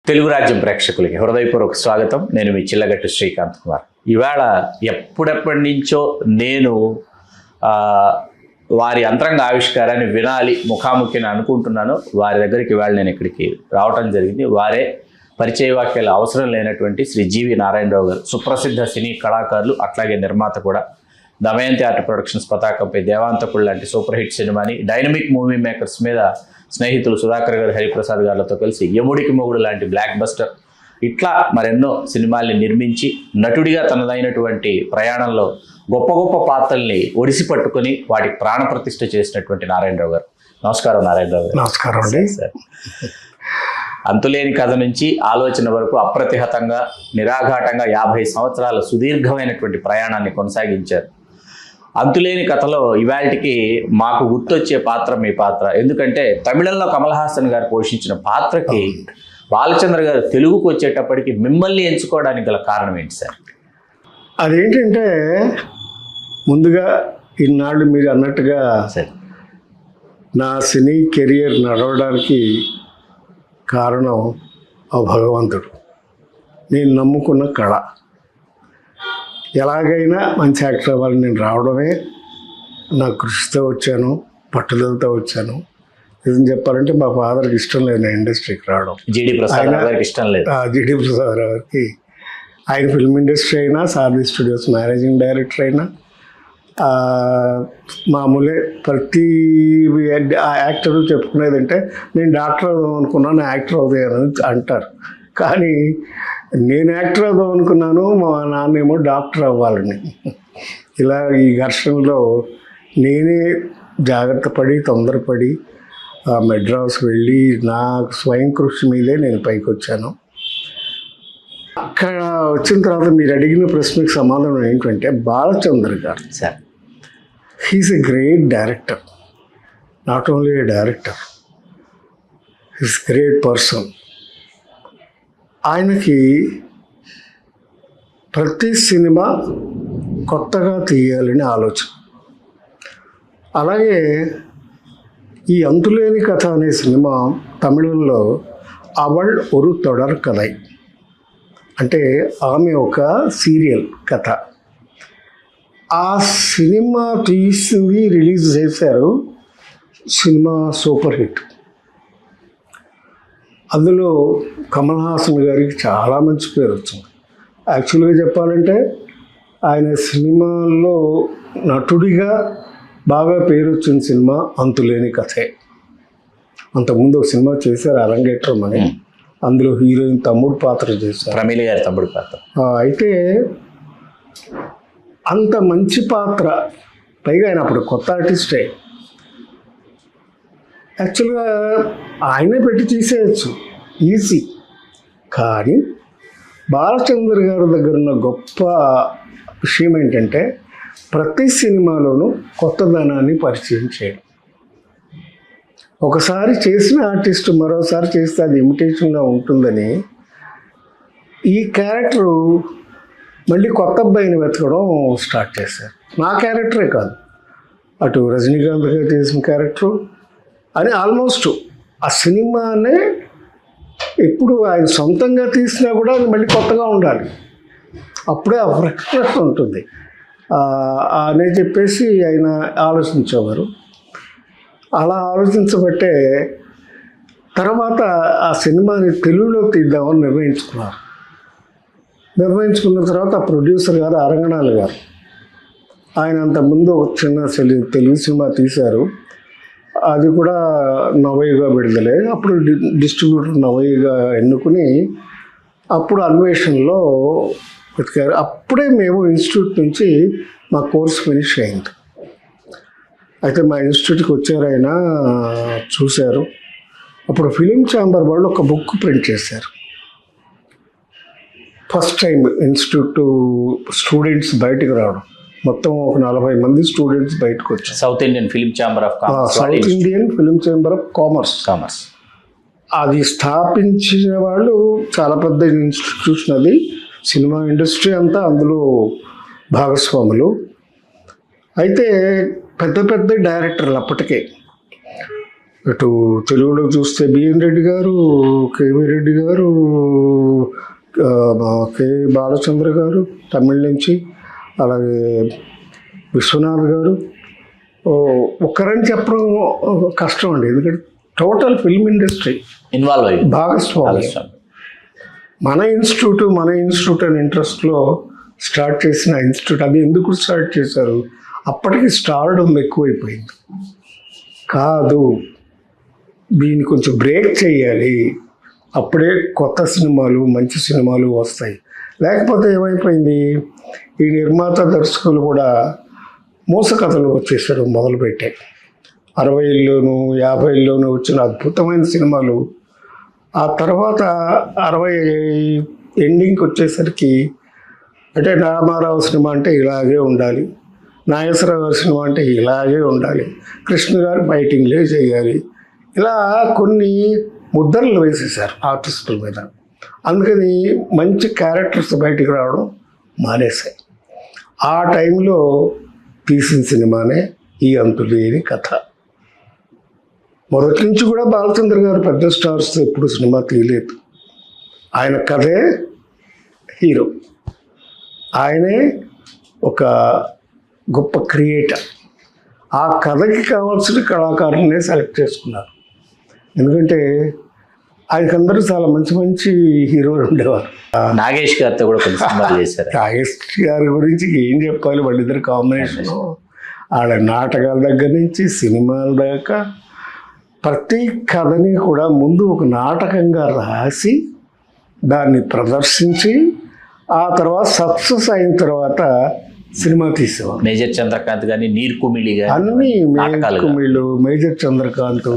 తెలుగు రాజ్యం ప్రేక్షకులకి హృదయపూర్వక స్వాగతం. నేను మీ చిల్లగట్టు శ్రీకాంత్ కుమార్. ఇవాళ ఎప్పుడెప్పటి నుంచో నేను వారి అంతరంగ ఆవిష్కారాన్ని వినాలి, ముఖాముఖిని అనుకుంటున్నాను. వారి దగ్గరికి ఇవాళ నేను ఇక్కడికి రావటం జరిగింది. వారే పరిచయ వాక్యాలు అవసరం లేనటువంటి శ్రీ జీవి నారాయణరావు గారు, సుప్రసిద్ధ సినీ కళాకారులు, అట్లాగే నిర్మాత కూడా. దమయంతి ఆర్ట్ ప్రొడక్షన్స్ పతాకంపై దేవాంతకుడు లాంటి సూపర్ హిట్ సినిమాని, డైనమిక్ మూవీ మేకర్స్ మీద స్నేహితులు సుధాకర్ గారు, హరిప్రసాద్ గారితో కలిసి యముడికి మొగుడు లాంటి బ్లాక్ బస్టర్, ఇట్లా మరెన్నో సినిమాల్ని నిర్మించి నటుడిగా తనదైనటువంటి ప్రయాణంలో గొప్ప గొప్ప పాత్రల్ని ఒడిసి పట్టుకొని వాటికి ప్రాణప్రతిష్ఠ చేసినటువంటి నారాయణరావు గారు. నమస్కారం నారాయణరావు గారు. నమస్కారం అండి సార్. అంతులేని కథ నుంచి ఆలోచన వరకు అప్రతిహతంగా, నిరాఘాటంగా 50 సంవత్సరాల సుదీర్ఘమైనటువంటి ప్రయాణాన్ని కొనసాగించారు. అంతులేని కథలో ఇవాళకి మాకు గుర్తొచ్చే పాత్ర మీ పాత్ర. ఎందుకంటే తమిళంలో కమల్ హాసన్ గారు పోషించిన పాత్రకి బాలచంద్ర గారు తెలుగుకు వచ్చేటప్పటికి మిమ్మల్ని ఎంచుకోవడానికి గల కారణం ఏంటి సార్? అదేంటంటే, ముందుగా ఇన్నాళ్ళు మీరు అన్నట్టుగా సార్, నా సినీ కెరియర్ నడవడానికి కారణం ఆ భగవంతుడు, నేను నమ్ముకున్న కళ. ఎలాగైనా మంచి యాక్టర్ అవ్వాలని నేను రావడమే నా కృషితో వచ్చాను, పట్టుదలతో వచ్చాను. నిజం చెప్పాలంటే మా ఫాదర్కి ఇష్టం లేదు నా ఇండస్ట్రీకి రావడం. జీడి ప్రసాద్ గారికి ఇష్టం లేదు. జీడి ప్రసాద్ గారికి, ఆయన ఫిల్మ్ ఇండస్ట్రీ అయినా, సారథి స్టూడియోస్ మేనేజింగ్ డైరెక్టర్ అయినా, మామూలే ప్రతి యాక్టర్ చెప్పుకునేదంటే నేను డాక్టర్ అవుదాం అనుకున్నాను, యాక్టర్ అవుతాను అంటారు. కానీ నేను యాక్టర్ అవుదాం అనుకున్నాను, మా నాన్నేమో డాక్టర్ అవ్వాలని. ఇలా ఈ ఘర్షణలో నేనే జాగ్రత్త పడి, తొందరపడి మెడ్రాస్ వెళ్ళి నా స్వయం కృషి మీదే నేను పైకి వచ్చాను. అక్కడ వచ్చిన తర్వాత మీరు అడిగిన ప్రశ్నకు సమాధానం ఏంటంటే, బాలచంద్ర గారు sir, he's a great director. Not only A director, he's great person. ఆయనకి ప్రతి సినిమా కొత్తగా తీయాలని ఆలోచన. అలాగే ఈ అంతులేని కథ అనే సినిమా తమిళంలో అవళ్ ఒరు తొడర్ కథై, అంటే ఆమె ఒక సీరియల్ కథ. ఆ సినిమా తీసింది, రిలీజ్ చేశారు. Cinema super hit. అందులో కమల్ హాసన్ గారికి చాలా మంచి పేరు వచ్చింది. యాక్చువల్గా చెప్పాలంటే ఆయన సినిమాల్లో నటుడిగా బాగా పేరు వచ్చిన సినిమా అంతులేని కథే. అంతకుముందు ఒక సినిమా చేశారు, అరంగేట్రం అని. అందులో హీరోయిన్ తమ్ముడు పాత్ర చేశారు, ప్రమీల గారి తమ్ముడు పాత్ర. అయితే అంత మంచి పాత్ర, పైగా ఆయన అప్పుడు కొత్త ఆర్టిస్టే. యాక్చువల్గా ఆయనే పెట్టి తీసేయచ్చు, ఈజీ. కానీ బాలచంద్ర గారి దగ్గర ఉన్న గొప్ప విషయం ఏంటంటే, ప్రతి సినిమాలోనూ కొత్తదనాన్ని పరిచయం చేయడం. ఒకసారి చేసిన ఆర్టిస్ట్ మరోసారి చేస్తే అది ఇమిటేషన్గా ఉంటుందని ఈ క్యారెక్టరు మళ్ళీ కొత్త అబ్బాయిని వెతకడం స్టార్ట్ చేశారు. నా క్యారెక్టరే కాదు, అటు రజనీకాంత్ గారు చేసిన క్యారెక్టరు అని ఆల్మోస్ట్ ఆ సినిమానే ఎప్పుడు ఆయన సొంతంగా తీసినా కూడా అది మళ్ళీ కొత్తగా ఉండాలి, అప్పుడే ఆ ఫ్రెష్నెస్ ఉంటుంది అని చెప్పేసి ఆయన ఆలోచించేవారు. అలా ఆలోచించబట్టే తర్వాత ఆ సినిమాని తెలుగులో తీద్దామని నిర్ణయించుకున్నారు. నిర్ణయించుకున్న తర్వాత ఆ ప్రొడ్యూసర్ గారు అరంగనాథ్ గారు, ఆయన అంతకుముందు ఒక చిన్న తెలుగు సినిమా తీశారు. అది కూడా నవయుగా విడుదలే. అప్పుడు డిస్ట్రిబ్యూటర్ నవయుగా ఎన్నుకుని అప్పుడు అన్వేషణలో వెతికారు. అప్పుడే మేము ఇన్స్టిట్యూట్ నుంచి మా కోర్స్ ఫినిష్ అయింది. అయితే మా ఇన్స్టిట్యూట్కి వచ్చారు, ఆయన చూశారు. అప్పుడు ఫిలిం ఛాంబర్ వాళ్ళు ఒక బుక్ ప్రింట్ చేశారు. ఫస్ట్ టైం ఇన్స్టిట్యూట్ స్టూడెంట్స్ బయటకు రావడం. మొత్తం ఒక 40 మంది స్టూడెంట్స్ బయటకు వచ్చారు. South Indian film chamber of commerce, south Indian film chamber of commerce. అది స్థాపించిన వాళ్ళు చాలా పెద్ద ఇన్స్టిట్యూషన్. అది సినిమా ఇండస్ట్రీ అంతా అందులో భాగస్వాములు. అయితే పెద్ద పెద్ద డైరెక్టర్లు అప్పటికే ఇటు తెలుగులో చూస్తే బిఎన్ రెడ్డి గారు, కేవీ రెడ్డి గారు, కె బాలచంద్ర గారు తమిళ నుంచి, అలాగే విశ్వనాథ్ గారు. ఒక్కరని చెప్పడం కష్టం అండి, ఎందుకంటే టోటల్ ఫిల్మ్ ఇండస్ట్రీ ఇన్వాల్వ్ అయ్యి భాగస్వామ్యం. మన ఇన్స్టిట్యూట్ అనే ఇంట్రెస్ట్లో స్టార్ట్ చేసిన ఇన్స్టిట్యూట్. అది ఎందుకు స్టార్ట్ చేశారు? అప్పటికి స్టార్డమ్ ఎక్కువైపోయింది. కాదు, దీన్ని కొంచెం బ్రేక్ చేయాలి, అప్పుడే కొత్త సినిమాలు, మంచి సినిమాలు వస్తాయి. లేకపోతే ఏమైపోయింది, ఈ నిర్మాత దర్శకులు కూడా మోసకథలు వచ్చేసారు మొదలుపెట్టాయి. 60ల్లోనూ 50ల్లోనూ వచ్చిన అద్భుతమైన సినిమాలు ఆ తర్వాత 60 ఎండింగ్కి వచ్చేసరికి, అంటే రామారావు సినిమా అంటే ఇలాగే ఉండాలి, నాగేశ్వరరావు గారి సినిమా అంటే ఇలాగే ఉండాలి, కృష్ణ గారు ఫైటింగ్లే చేయాలి, ఇలా కొన్ని ముద్రలు వేసేసారు ఆర్టిస్టుల మీద. అందుకని మంచి క్యారెక్టర్స్ బయటికి రావడం మానేశాయి. ఆ టైంలో తీసిన సినిమానే ఈ అంతులేని కథ. మొదటి నుంచి కూడా బాలచంద్ర గారు పెద్ద స్టార్స్ ఎప్పుడు సినిమా తీయలేదు. ఆయన కథే హీరో, ఆయనే ఒక గొప్ప క్రియేటర్. ఆ కథకి కావాల్సిన కళాకారులనే సెలెక్ట్ చేసుకున్నారు. ఎందుకంటే ఆయనకందరూ చాలా మంచి మంచి హీరోలు ఉండేవారు. నాగేష్ గారితో కూడా కొన్ని సినిమాలు చేశారు. నాగేష్ గారి గురించి ఏం చెప్పాలి, వాళ్ళిద్దరు కాంబినేషన్. ఆడ నాటకాల దగ్గర నుంచి సినిమాల దాకా ప్రతి కథని కూడా ముందు ఒక నాటకంగా రాసి దాన్ని ప్రదర్శించి ఆ తర్వాత సక్సెస్ అయిన తర్వాత సినిమా తీసేవారు. మేజర్ చంద్రకాంత్ కానీ, నీర్ కుమిళి కానీ, అన్ని కుమిళ్ళు, మేజర్ చంద్రకాంత్,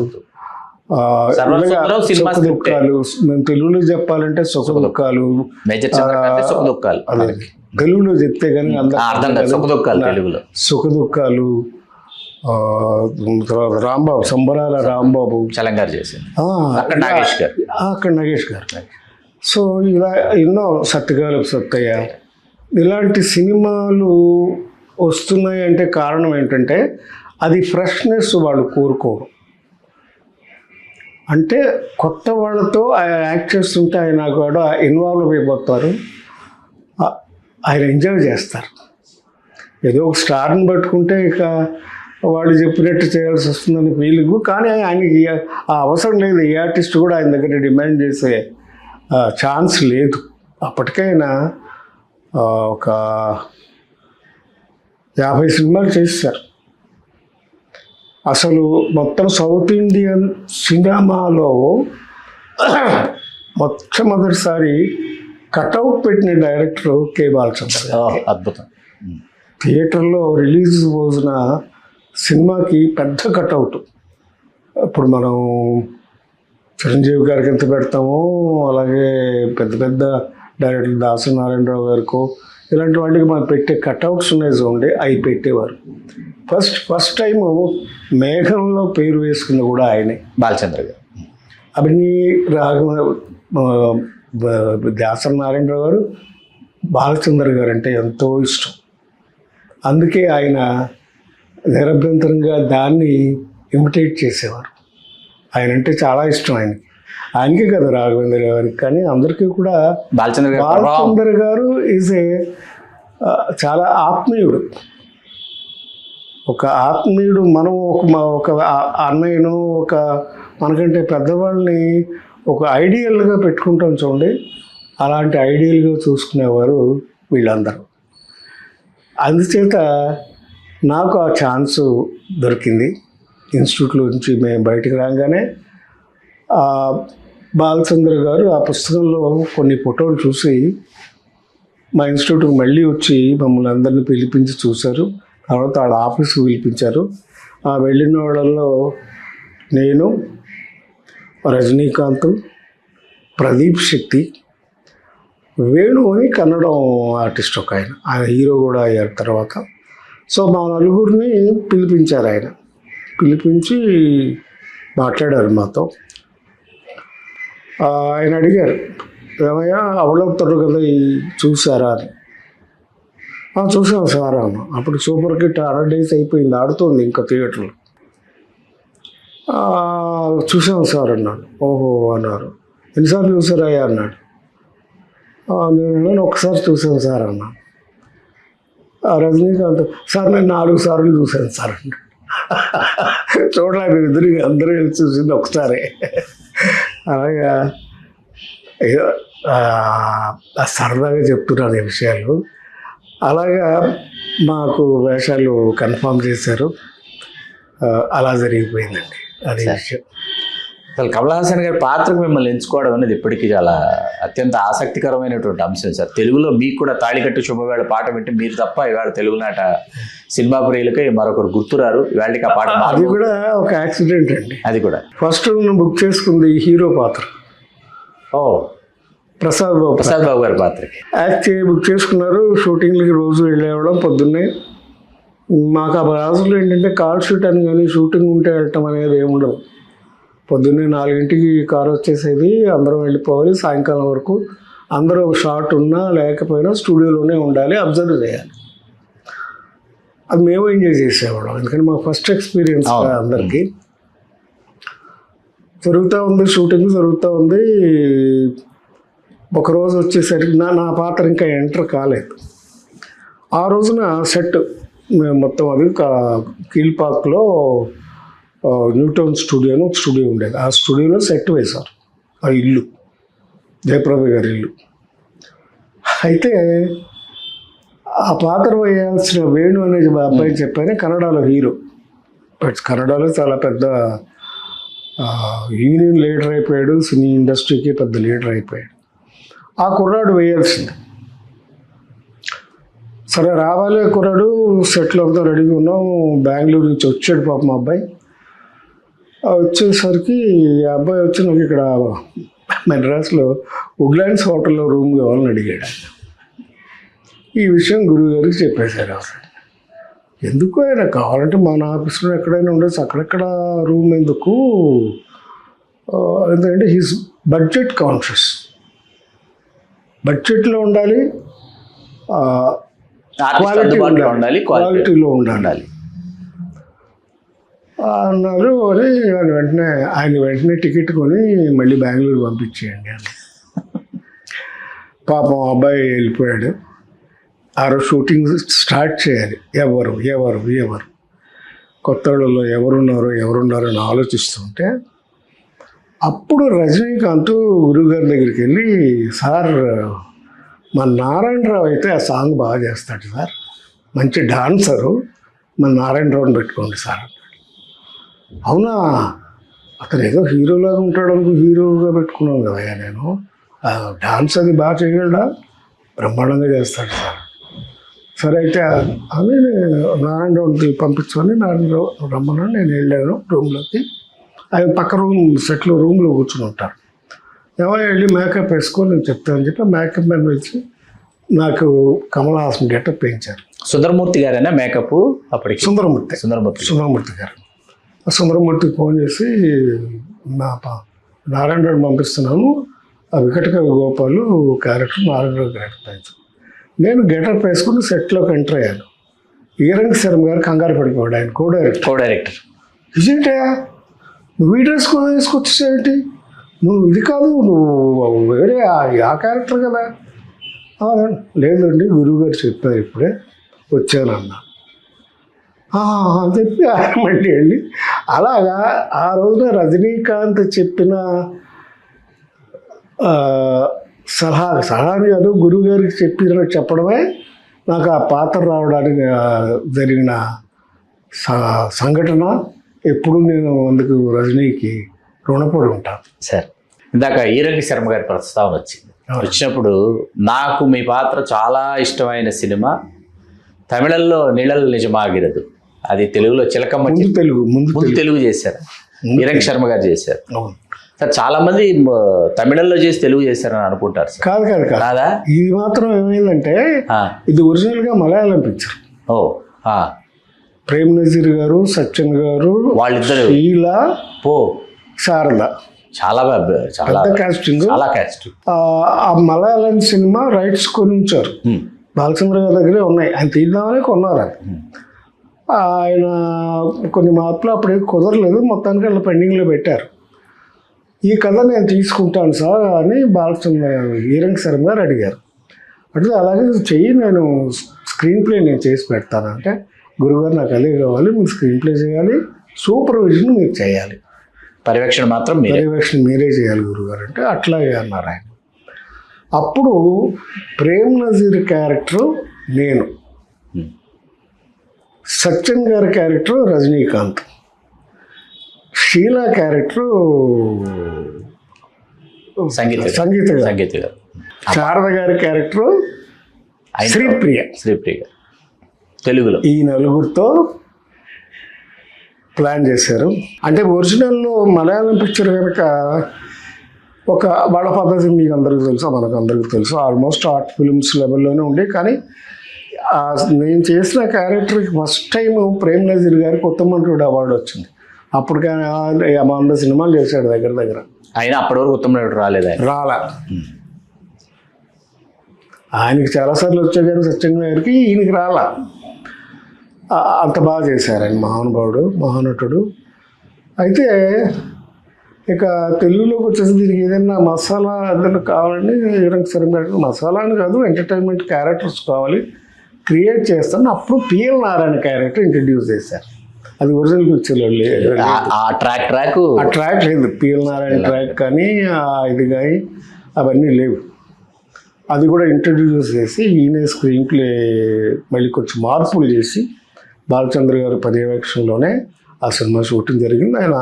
సుఖదుఖాలు. మేము తెలుగులో చెప్పాలంటే సుఖదుఖాలు, మేజర్ చంద్రకాంత్ సుఖదుఖాలు. అదే తెలుగులో చెప్తే కానీ తెలుగులో సుఖదుఖాలు. తర్వాత రాంబాబు, సంబరాల రాంబాబు చలంగారు చేసింది అక్కడ నాగేష్ గారు. సో ఇలా ఎన్నో, సత్యకాలపు సత్తయ్య, ఇలాంటి సినిమాలు వస్తున్నాయి అంటే కారణం ఏంటంటే అది ఫ్రెష్నెస్ వాళ్ళు కోరుకోరు. అంటే కొత్త వాళ్ళతో యాక్ట్ చేస్తుంటే ఆయన కూడా ఇన్వాల్వ్ అయిపోతారు, ఆయన ఎంజాయ్ చేస్తారు. ఏదో ఒక స్టార్ని పట్టుకుంటే ఇక వాళ్ళు చెప్పినట్టు చేయాల్సి వస్తుందని ఫీలింగ్. కానీ ఆయనకి ఆ అవసరం లేదు. ఏ ఆర్టిస్ట్ కూడా ఆయన దగ్గర డిమాండ్ చేసే ఛాన్స్ లేదు. అప్పటికైనా ఒక 50 సినిమాలు చేశారు. అసలు మొత్తం సౌత్ ఇండియన్ సినిమాలో మొట్టమొదటిసారి కటౌట్ పెట్టిన డైరెక్టర్ కె బాలచంద్ర. అద్భుతం. థియేటర్లో రిలీజ్ రోజున సినిమాకి పెద్ద కటౌట్. ఇప్పుడు మనం చిరంజీవి గారికి ఎంత పెడతామో అలాగే పెద్ద పెద్ద డైరెక్టర్ దాసరి నారాయణరావు గారికో ఇలాంటి వాటికి మనం పెట్టే కటౌట్స్ ఉన్నాయి చూడండి, అవి పెట్టేవారు. ఫస్ట్ టైం మేఘంలో పేరు వేసుకుంది కూడా ఆయనే, బాలచంద్ర గారు. అవన్నీ దాసరి నారాయణరావు గారు, బాలచంద్ర గారు అంటే ఎంతో ఇష్టం. అందుకే ఆయన నిరభ్యంతరంగా దాన్ని ఇమిటేట్ చేసేవారు. ఆయన అంటే చాలా ఇష్టం ఆయనకే కదా రాఘవేంద్ర గారికి, కానీ అందరికీ కూడా బాలచంద్ర గారు ఈజ్ ఏ చాలా ఆత్మీయుడు. ఒక ఆత్మీయుడు. మనం ఒక అన్నయ్యను, ఒక మనకంటే పెద్దవాళ్ళని ఒక ఐడియల్గా పెట్టుకుంటాం చూడండి, అలాంటి ఐడియల్గా చూసుకునేవారు వీళ్ళందరూ. అందుచేత నాకు ఆ ఛాన్స్ దొరికింది. ఇన్స్టిట్యూట్లో నుంచి మేము బయటికి రాగానే బాలచంద్ర గారు ఆ పుస్తకంలో కొన్ని ఫోటోలు చూసి మా ఇన్స్టిట్యూట్కి మళ్ళీ వచ్చి మమ్మల్ని అందరినీ పిలిపించి చూశారు. తర్వాత వాళ్ళ ఆఫీస్కి పిలిపించారు. ఆ వెళ్ళిన వాళ్ళల్లో నేను, రజనీకాంత్, ప్రదీప్ శక్తి, వేణు అని కన్నడం ఆర్టిస్ట్ ఒక ఆయన హీరో కూడా అయ్యారు తర్వాత. సో మా నలుగురిని పిలిపించారు. ఆయన పిలిపించి మాట్లాడారు మాతో. ఆయన అడిగారు, ఏమయ్యా అవలవుతారు కదా చూసారా అని. చూసాం సార్ అన్న. అప్పుడు సూపర్ హిట్ 100 days అయిపోయింది, ఆడుతుంది ఇంకా థియేటర్లో. చూసాం సార్ అన్నాడు. ఓహో అన్నారు. ఎన్నిసార్లు చూసారయ్యా అన్నాడు. నేను ఒకసారి చూసాను సార్ అన్నా. రజనీకాంత్ సార్ నేను 4 సార్లు చూశాను సార్ అన్నాడు. చూడలేదు ఇద్దరు అందరూ చూసింది ఒకసారి. అలాగా ఏదో సరదాగా చెప్తున్నాను ఈ విషయాలు. అలాగా మాకు వేషాలు కన్ఫామ్ చేశారు. అలా జరిగిపోయిందండి అది విషయం. అసలు కమల్ హాసన్ గారి పాత్రకు మిమ్మల్ని ఎంచుకోవడం అనేది ఇప్పటికీ చాలా అత్యంత ఆసక్తికరమైనటువంటి అంశం సార్. తెలుగులో మీకు కూడా తాళికట్టు శుభవేళ పాట వింటే మీరు తప్ప ఇవాళ తెలుగునాట సినిమా ప్రియులకి మరొకరు గుర్తురారు. ఇవాళకి ఆ పాట అది కూడా ఒక యాక్సిడెంట్ అండి. అది కూడా ఫస్ట్ బుక్ చేసుకుంది హీరో పాత్ర. ఓ ప్రసాద్ బాబు గారి పాత్రకి యాక్ట్ బుక్ చేసుకున్నారు. షూటింగ్లకి రోజు వెళ్ళేవడం పొద్దున్నే. మాకు ఆ రోజుల్లో ఏంటంటే కాల్ షూట్ అని కానీ షూటింగ్ ఉంటే వెళ్ళటం అనేది ఏముండదు. పొద్దున్నే 4 కారు వచ్చేసేది, అందరం వెళ్ళిపోవాలి. సాయంకాలం వరకు అందరూ షార్ట్ ఉన్నా లేకపోయినా స్టూడియోలోనే ఉండాలి, అబ్జర్వ్ చేయాలి. అది మేము ఎంజాయ్ చేసేవాళ్ళం, ఎందుకంటే మా ఫస్ట్ ఎక్స్పీరియన్స్ అందరికీ. జరుగుతూ ఉంది, షూటింగ్ జరుగుతూ ఉంది. ఒకరోజు వచ్చేసరికి నా పాత్ర ఇంకా ఎంటర్ కాలేదు. ఆ రోజున సెట్ మొత్తం అది కీల్పాక్లో న్యూటౌన్ స్టూడియో అని ఒక స్టూడియో ఉండేది. ఆ స్టూడియోలో సెట్ వేశారు. ఆ ఇల్లు జయప్రద గారి ఇల్లు. అయితే ఆ పాత్ర వేయాల్సిన వేణు అనే అబ్బాయి చెప్పాను, కన్నడలో హీరో. బట్ కన్నడలో చాలా పెద్ద యూనియన్ లీడర్ అయిపోయాడు, సినీ ఇండస్ట్రీకి పెద్ద లీడర్ అయిపోయాడు. ఆ కుర్రాడు వేయాల్సింది. సరే రావాలి కుర్రాడు, సెట్లో అంతా రెడీగా ఉన్నాం. బెంగళూరు నుంచి వచ్చాడు పాప మా అబ్బాయి. వచ్చేసరికి ఆ అబ్బాయి వచ్చి నాకు ఇక్కడ మెడ్రాస్లో వుడ్లాండ్స్ హోటల్లో రూమ్ కావాలని అడిగాడు. ఈ విషయం గురువు గారికి చెప్పేశారు. అసలు ఎందుకు ఆయన కావాలంటే మన ఆఫీస్లో ఎక్కడైనా ఉండొచ్చు, అక్కడెక్కడ రూమ్ ఎందుకు, ఎందుకంటే హీస్ బడ్జెట్ కాన్షియస్. బడ్జెట్లో ఉండాలి, క్వాలిటీలో ఉండాలి అన్నారు. అని ఆయన వెంటనే టికెట్ కొని మళ్ళీ బెంగళూరు పంపించేయండి అని. పాపం అబ్బాయి వెళ్ళిపోయాడు. ఆ రోజు షూటింగ్ స్టార్ట్ చేయాలి. ఎవరు కొత్త వాళ్ళలో ఎవరున్నారో అని ఆలోచిస్తుంటే అప్పుడు రజనీకాంత్ గురువుగారి దగ్గరికి వెళ్ళి, సార్ మన నారాయణరావు అయితే ఆ సాంగ్ బాగా చేస్తాడు సార్, మంచి డాన్సరు, మన నారాయణరావుని పెట్టుకోండి సార్. అవునా, అతను ఏదో హీరోలాగా ఉంటాడు అనుకో, హీరోగా పెట్టుకున్నాను కదా నేను. డాన్స్ అది బాగా చేయగలడా, బ్రహ్మాండంగా చేస్తాడు సార్. సరే అయితే అని నారాయణరావుని పంపించుకొని నారాయణరావు రమ్మని నేను వెళ్ళాను రూమ్లోకి. ఆయన పక్క సెట్లో రూమ్లో కూర్చుని ఉంటారు. ఎవరు వెళ్ళి మేకప్ వేసుకొని నేను చెప్తానని చెప్పి మేకప్ మ్యాన్ వచ్చి నాకు కమల్ హాసన్ గెటప్ వేయించారు. సుందరమూర్తి గారైనా మేకప్ అప్పటికి? సుందరమూర్తి గారు. సుందరమూర్తికి ఫోన్ చేసి నారాయణరావు పంపిస్తున్నాను, ఆ వికటకవి గోపాలు క్యారెక్టర్ నారాయణరావు గెటప్ వేయించాను. నేను గెటప్ వేసుకుని సెట్లోకి ఎంటర్ అయ్యాను. ఈరంగి శర్మ గారు కంగారు పడిపోయాడు, ఆయన కో డైరెక్టర్. ఇదేంటే నువ్వు ఈ డ్రెస్ వేసుకొచ్చేసేంటి, నువ్వు ఇది కాదు, నువ్వు వేరే ఆ క్యారెక్టర్ కదా. లేదండి గురువు గారు చెప్పారు, ఇప్పుడే వచ్చానన్నా అని చెప్పి ఆయన మళ్ళీ వెళ్ళి అలాగా ఆ రోజున రజనీకాంత్ చెప్పిన సలహాని కాదు, గురువు గారికి చెప్పడమే నాకు ఆ పాత్ర రావడానికి జరిగిన సంఘటన. ఎప్పుడు నేను అందుకు రజనీకి రుణపడి ఉంటాను సార్. ఇందాక ఈరంగి శర్మ గారి ప్రస్తావన వచ్చినప్పుడు నాకు మీ పాత్ర చాలా ఇష్టమైన సినిమా తమిళంలో నిళల్ నిజమాగిరదు, అది తెలుగులో చిలకమ్మ. ముందు తెలుగు చేశారు, ఈరంగి శర్మ గారు చేశారు సార్. చాలా మంది తమిళంలో చేసి తెలుగు చేశారని అనుకుంటారు సార్. కాదా, ఇది మాత్రం ఏమైందంటే ఇది ఒరిజినల్గా మలయాళం పిక్చర్. ప్రేమ్ నజీర్ గారు, సత్యన్ గారు, వాళ్ళిద్దరు, షీలా, శారద, చాలా కాస్టింగ్. ఆ మలయాళం సినిమా రైట్స్ కొనించారు, బాలచంద్ర గారి దగ్గరే ఉన్నాయి. ఆయన తీద్దామని కొన్నారు. అది ఆయన కొన్ని మార్పులు అప్పుడే కుదరలేదు, మొత్తానికి వాళ్ళ పెండింగ్లో పెట్టారు. ఈ కథ నేను తీసుకుంటాను సార్ అని బాలచంద్ర హీరంగ్ శర్మ గారు అడిగారు. అంటే అలాగే చెయ్యి, నేను స్క్రీన్ ప్లే నేను చేసి పెడతానంటే, గురుగారు నాకు అదే కావాలి, మీరు స్క్రీన్ ప్లే చేయాలి, సూపర్విజన్ మీరు చేయాలి, పర్యవేక్షణ మాత్రం పర్యవేక్షణ మీరే చేయాలి గురుగారు అంటే, అట్లాగే అన్నారు ఆయన. అప్పుడు ప్రేమ్ నజీర్ క్యారెక్టర్ నేను, సత్యన్ గారి క్యారెక్టర్ రజనీకాంత్, షీలా క్యారెక్టర్ సంగీత గారు, శారద గారి క్యారెక్టర్ శ్రీప్రియ గారు తెలుగులో. ఈ నలుగురితో ప్లాన్ చేశారు. అంటే ఒరిజినల్లో మలయాళం పిక్చర్ కనుక ఒక వాళ్ళ పద్ధతి మీకు అందరికీ తెలుసు, మనకు అందరికీ తెలుసు, ఆల్మోస్ట్ ఆర్ట్ ఫిల్మ్స్ లెవెల్లోనే ఉండే. కానీ నేను చేసిన క్యారెక్టర్కి ఫస్ట్ టైం ప్రేమ్ నజీర్ గారికి ఉత్తమంతుడు అవార్డు వచ్చింది. అప్పుడు 100 సినిమాలు చేశాడు దగ్గర దగ్గర. ఆయన అప్పటి వరకు ఉత్తమంతుడు రాలేదు, రాలా. ఆయనకి చాలాసార్లు వచ్చాయి కానీ సత్యం గారికి ఈయనకి రాలా. అంత బాగా చేశారు ఆయన, మహానుభావుడు, మహానటుడు. అయితే ఇక తెలుగులోకి వచ్చేసి దీనికి ఏదైనా మసాలా ఏదైనా కావాలండి, హీరంగ్ శర్మ గారికి మసాలా అని కాదు, ఎంటర్టైన్మెంట్ క్యారెక్టర్స్ కావాలి, క్రియేట్ చేస్తాను. అప్పుడు పిఎల్ నారాయణ క్యారెక్టర్ ఇంట్రడ్యూస్ చేశారు. అది ఒరిజినల్ పిక్చర్లో లేదు, ఆ ట్రాక్ లేదు, పిఎల్ నారాయణ ట్రాక్ కానీ ఇది కానీ అవన్నీ లేవు. అది కూడా ఇంట్రడ్యూస్ చేసి ఈయన స్క్రీన్ ప్లే మళ్ళీ కొంచెం మార్పులు చేసి బాలచంద్ర గారి పర్యవేక్షణలోనే ఆ సినిమా షూటింగ్ జరిగింది. ఆయన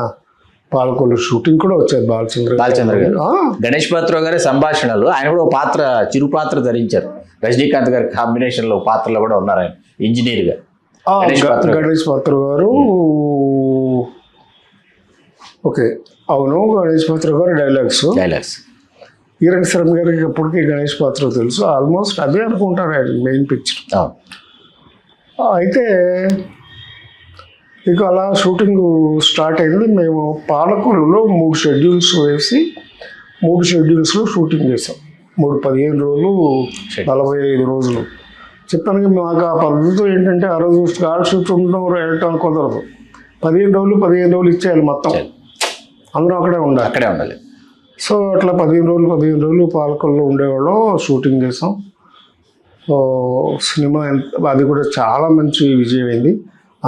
పాలకొల్లు షూటింగ్ కూడా వచ్చారు బాలచంద్ర గారు. గణేష్ పాత్రరావు గారి సంభాషణలు ఆయన కూడా ఒక చిరు పాత్ర ధరించారు. రజనీకాంత్ గారి కాంబినేషన్లో పాత్రలో కూడా ఉన్నారు ఆయన, ఇంజనీర్గా. గణేష్ పాత్ర గారు, ఓకే అవును, గణేష్ పాత్ర గారు డైలాగ్స్. హీరంగ్ శర్మ గారికి ఎప్పటికీ గణేష్ పాత్ర తెలుసు, ఆల్మోస్ట్ అదే అనుకుంటారు ఆయన మెయిన్ పిక్చర్. అయితే ఇక అలా షూటింగ్ స్టార్ట్ అయింది. మేము పాలకొల్లులో 3 షెడ్యూల్స్ వేసి 3 షెడ్యూల్స్లో షూటింగ్ చేసాం. 15 రోజులు, 45 రోజులు. చెప్పాను మాకు ఆ పద్ధతితో ఏంటంటే, ఆ రోజు స్టార్ షూట్ ఉండడం వెళ్ళటం కుదరదు. 15 రోజులు ఇచ్చేయాలి మొత్తం, అందరం అక్కడే ఉండాలి. సో అట్లా 15 రోజులు పాలకొల్లో ఉండేవాళ్ళం, షూటింగ్ చేసాం. సినిమా అది కూడా చాలా మంచి విజయం అయింది.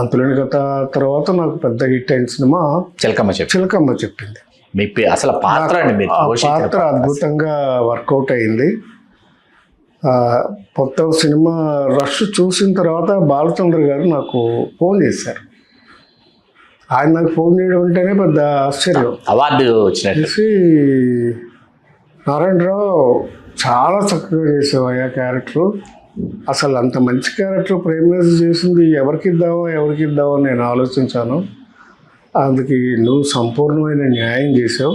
అంతులేని కథ తర్వాత నాకు పెద్ద హిట్ అయిన సినిమా చిలకమ్మ చెప్పింది. అసలు పాత్ర అద్భుతంగా వర్కౌట్ అయింది. మొత్తం సినిమా రష్ చూసిన తర్వాత బాలచంద్ర గారు నాకు ఫోన్ చేశారు. ఆయన నాకు ఫోన్ చేయడం అంటేనే పెద్ద ఆశ్చర్యం. అవార్డు వచ్చినట్టు, నారాయణరావు చాలా చక్కగా చేసావు అయ్యా క్యారెక్టరు, అసలు అంత మంచి క్యారెక్టర్ ప్రేమ్ నజీర్ చేసింది ఎవరికి ఇద్దామో నేను ఆలోచించాను. అందుకే నువ్వు సంపూర్ణమైన న్యాయం చేసావు.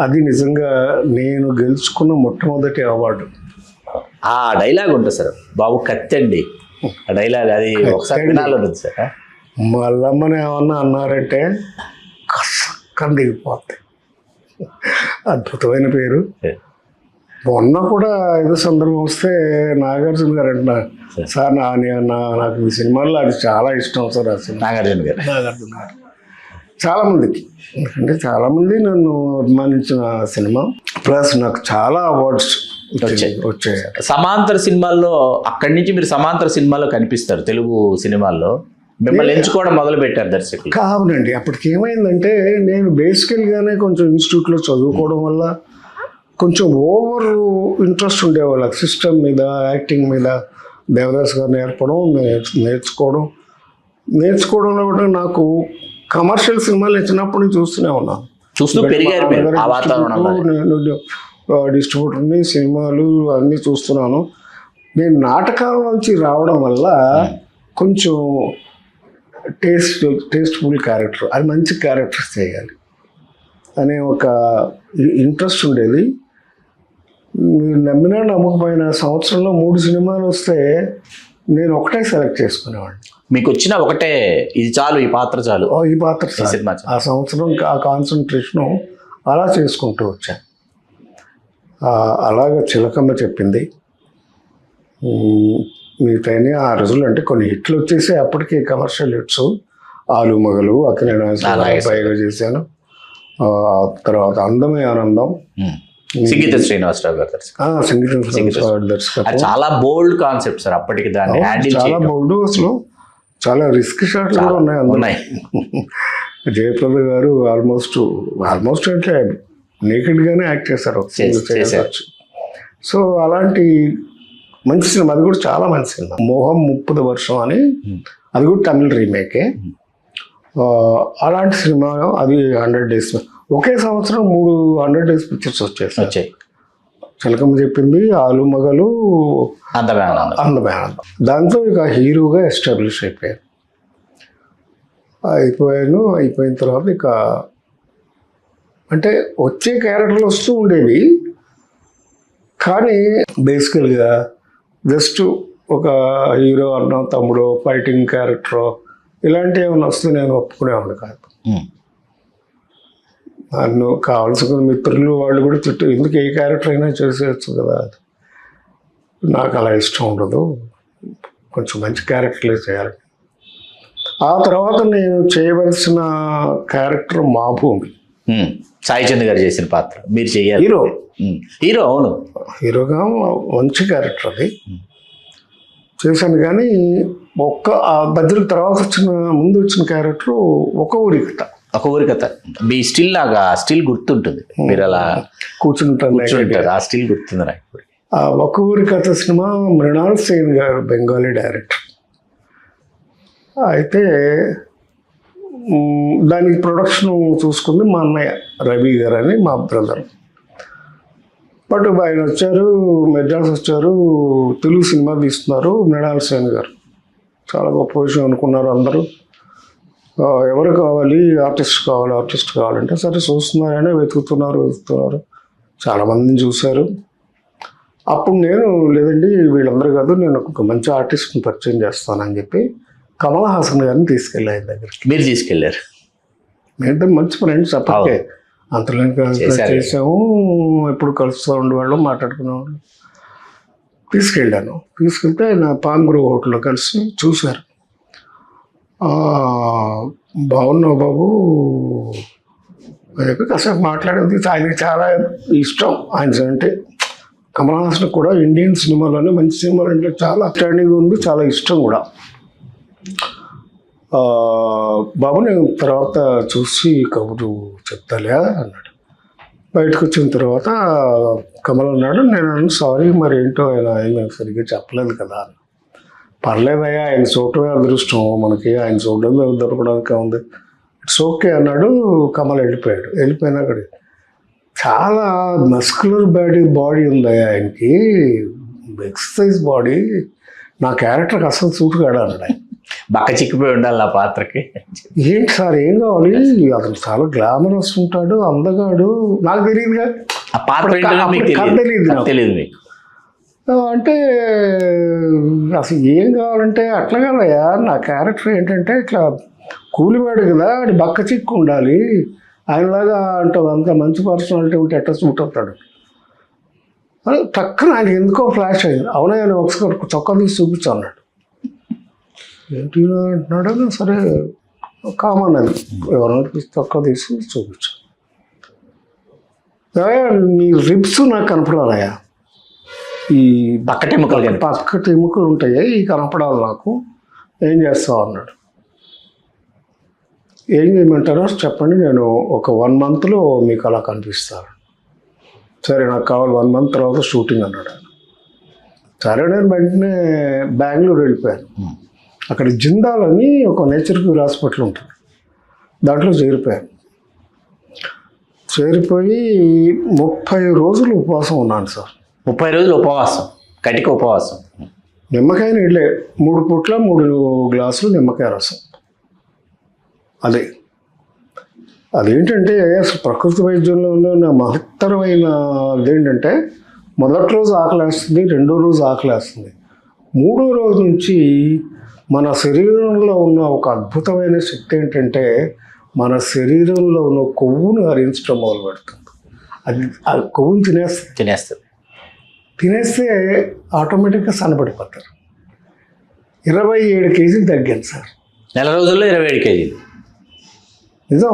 అది నిజంగా నేను గెలుచుకున్న మొట్టమొదటి అవార్డు. ఆ డైలాగ్ ఉంటుంది సార్, బాబు కత్తండి, ఆ డైలాగ్ అది ఒకసారి వినాలని సార్. మల్లమ్మని ఏమన్నా అన్నారంటే కసక్కని దిగిపోతాయి. అద్భుతమైన పేరు. మొన్న కూడా ఏదో సందర్భం వస్తే నాగార్జున గారు అంటున్నారు, సార్ నాకు ఈ సినిమాల్లో అది చాలా ఇష్టం సార్. అసలు నాగార్జున గారు చాలామందికి, ఎందుకంటే చాలామంది నన్ను అభిమానించిన సినిమా, ప్లస్ నాకు చాలా అవార్డ్స్ వచ్చాయి. సమాంతర సినిమాల్లో అక్కడి నుంచి మీరు సమాంతర సినిమాల్లో కనిపిస్తారు. తెలుగు సినిమాల్లో మిమ్మల్ని ఎంచుకోవడం మొదలు పెట్టారు దర్శకులు. కావునండి, అప్పటికి ఏమైందంటే నేను బేసికల్గానే కొంచెం ఇన్స్టిట్యూట్లో చదువుకోవడం వల్ల కొంచెం ఓవర్ ఇంట్రెస్ట్ ఉండేవాళ్ళు సిస్టమ్ మీద, యాక్టింగ్ మీద. దేవదాస్ గారు నేర్చుకోవడంలో కూడా నాకు కమర్షియల్ సినిమాలు ఇచ్చినప్పుడు చూస్తూనే ఉన్నాను. నేను డిస్ట్రిబ్యూటర్ని, సినిమాలు అన్నీ చూస్తున్నాను. నేను నాటకాల నుంచి రావడం వల్ల కొంచెం టేస్ట్ఫుల్ క్యారెక్టర్, అది మంచి క్యారెక్టర్స్ చేయాలి అనే ఒక ఇంట్రెస్ట్ ఉండేది. మీరు నమ్మినా నమ్మకపోయిన సంవత్సరంలో 3 సినిమాలు వస్తే నేను ఒకటే సెలెక్ట్ చేసుకునేవాడిని. మీకు వచ్చిన ఒకటే, ఇది చాలు, ఈ పాత్ర చాలు, ఈ పాత్ర సినిమా. ఆ సంవత్సరం ఆ కాన్సన్ట్రేషను అలా చేసుకుంటూ వచ్చాను. అలాగ చిలకమ్మ చెప్పింది. మిగతాయి ఆ రోజులు అంటే కొన్ని హిట్లు వచ్చేసి అప్పటికి కమర్షియల్ హిట్స్. ఆలు మగలు, అక్కినేని పైగా చేశాను. తర్వాత అందమే ఆనందం, సంగీత శ్రీనివాసరావు గారు దర్శకత్వం. సంగీత దర్శకత్వం. అది చాలా బోల్డ్ కాన్సెప్ట్ సార్, అప్పటికి దాన్ని హ్యాండిల్ చాలా బోల్డ్, అసలు చాలా రిస్క్ షాట్లు కూడా ఉన్నాయి అందులో. ఉన్నాయి. జయప్రద గారు ఆల్మోస్ట్ అంటే నేకెడ్ గానే యాక్ట్ చేశారు. సో అలాంటి మంచి సినిమా, అది కూడా చాలా మంచి సినిమా. మోహం 30 వర్షం అని, అది కూడా తమిళ రీమేకే. అలాంటి సినిమా, అది 100 days, ఒకే సంవత్సరం 3 100 days పిక్చర్స్ వచ్చాయి. చిలకమ్మ చెప్పింది, ఆలు మగలు, అందమే ఆనందం. దాంతో ఇక హీరోగా ఎస్టాబ్లిష్ అయిపోయిన తర్వాత ఇక అంటే వచ్చే క్యారెక్టర్లు వస్తూ ఉండేవి, కానీ బేసికల్గా జస్ట్ ఒక హీరో అన్న తమ్ముడు ఫైటింగ్ క్యారెక్టర్ ఇలాంటివి ఏమైనా వస్తే నేను ఒప్పుకునేవాడిని కాదు. నన్ను కావాల్సిన మిత్రులు వాళ్ళు కూడా ఎందుకు ఏ క్యారెక్టర్ అయినా చేసేయచ్చు కదా, నాకు అలా ఇష్టం ఉండదు, కొంచెం మంచి క్యారెక్టర్లే చేయాలి. ఆ తర్వాత నేను చేయవలసిన క్యారెక్టర్ మా భూమి, సాయి చంద్ గారు చేసిన పాత్ర మీరు చేయాలి. హీరో అవును, హీరోగా మంచి క్యారెక్టర్ అది చేశాను. కానీ ఆ మధ్యలో తర్వాత ముందు వచ్చిన క్యారెక్టర్ ఒక ఊరి కథ. మీ స్టిల్ నాకు ఆ స్టిల్ గుర్తుంటుంది, మీరు అలా కూర్చుంటారు, ఆ స్టిల్ గుర్తుంది నాకు. ఆ ఒక ఊరి కథ సినిమా మృణాల్ సేన్ గారు బెంగాలీ డైరెక్టర్. అయితే దానికి ప్రొడక్షన్ చూసుకుంది మా అన్నయ్య రవి గారు అని, మా బ్రదర్. బట్ ఆయన వచ్చారు, మెడ్రాస్ వచ్చారు, తెలుగు సినిమా తీస్తున్నారు. మృణాల్ సేన్ గారు చాలా గొప్ప విషయం అనుకున్నారు అందరూ. ఎవరు కావాలి, ఆర్టిస్ట్ కావాలంటే సరే చూస్తున్నారనే వెతుకుతున్నారు. చాలామందిని చూశారు. అప్పుడు నేను లేదండి వీళ్ళందరూ కాదు, నేను ఒక మంచి ఆర్టిస్ట్ని పరిచయం చేస్తానని చెప్పి కమల్ హాసన్ గారిని తీసుకెళ్ళి ఆయన దగ్గరికి. మీరు తీసుకెళ్ళారు? మేమిద్దరు మంచి ఫ్రెండ్స్ అప్పటికే, అంతలో చేసాము, ఎప్పుడు కలుస్తూ ఉండేవాళ్ళం, మాట్లాడుకునేవాళ్ళం. తీసుకెళ్తే ఆయన పామ్ గ్రోవ్ హోటల్లో కలిసి చూశారు. బాగున్నావు బాబు అని చెప్పి కాసేపు మాట్లాడేది. ఆయనకి చాలా ఇష్టం ఆయన అంటే, కమల్ హాసన్ కూడా ఇండియన్ సినిమాలోనే మంచి సినిమాలు అంటే చాలా స్టాండింగ్ ఉంది, చాలా ఇష్టం కూడా. బాబు నేను తర్వాత చూసి కబురు చెప్తాలే అన్నాడు. బయటకు వచ్చిన తర్వాత కమల్ అన్నాడు, నేను సారీ మరి ఏంటో ఆయన సరిగ్గా చెప్పలేదు కదా. పర్లేదయ్యా, ఆయన చూడటమే అదృష్టం మనకి, ఆయన చూడడం దొరకడానికి ఉంది, ఇట్స్ ఓకే అన్నాడు. కమల్ వెళ్ళిపోయినా అక్కడ చాలా మస్కులర్ బాడీ ఉందయ్యా ఆయనకి, ఎక్సర్సైజ్ బాడీ, నా క్యారెక్టర్కి అసలు సూట్ కాడా అన్నాడు. బక్క చిక్కిపోయి ఉండాలి ఆ పాత్రకి. ఏంటి సార్ ఏం కావాలి, అతను చాలా గ్లామరస్ ఉంటాడు, అందగాడు, నాకు తెలియదుగా, తెలియదు అంటే అసలు ఏం కావాలంటే అట్లా కదయ్యా, నా క్యారెక్టర్ ఏంటంటే ఇట్లా కూలివాడు కదా, అది బక్క చిక్కు ఉండాలి, ఆయనలాగా అంటావు అంత మంచి పర్సనాలిటీ ఉంటే ఎట్లా సూట్ అవుతాడు. టక్కన ఆయన ఎందుకో ఫ్లాష్ అయింది. అవునా ఆయన ఒకసారి చొక్కా తీసి చూపించు అన్నాడు. ఏంటి అంటున్నాడు, సరే కామన్ అది, ఎవరైనా చొక్కా తీసి చూపించు. నీ రిబ్స్ నాకు కనపడాలయ్యా, ఈ పక్క ఎముకలు ఉంటాయి, ఈ కనపడాలి నాకు, ఏం చేస్తావు అన్నాడు. ఏం చేయమంటారో చెప్పండి, నేను ఒక 1 monthలో మీకు అలా కనిపిస్తాను. సరే నాకు కావాలి, 1 month తర్వాత షూటింగ్ అన్నాడు. సరే నేను వెంటనే బెంగళూరు వెళ్ళిపోయాను. అక్కడ జిందాల్ అని ఒక నేచర్ క్యూర్ హాస్పిటల్ ఉంటుంది, దాంట్లో చేరిపోయి 30 రోజులు ఉపవాసం ఉన్నాను సార్. 30 రోజులు ఉపవాసం, కటిక ఉపవాసం. నిమ్మకాయ నీళ్ళే, 3 పూట్ల 3 గ్లాసులు నిమ్మకాయ రసం. అదేంటంటే అసలు ప్రకృతి వైద్యంలో ఉన్న మహత్తరమైన అదేంటంటే, మొదటి రోజు ఆకలేస్తుంది, 2వ రోజు ఆకలేస్తుంది, 3వ రోజు నుంచి మన శరీరంలో ఉన్న ఒక అద్భుతమైన శక్తి ఏంటంటే, మన శరీరంలో ఉన్న కొవ్వును హరించడం మొదలు పెడుతుంది. ఆ కొవ్వును తినేస్తే ఆటోమేటిక్గా సన్నబడిపోతారు. 27 కేజీలు తగ్గాను సార్. నెల రోజుల్లో 27 కేజీలు. నిజం,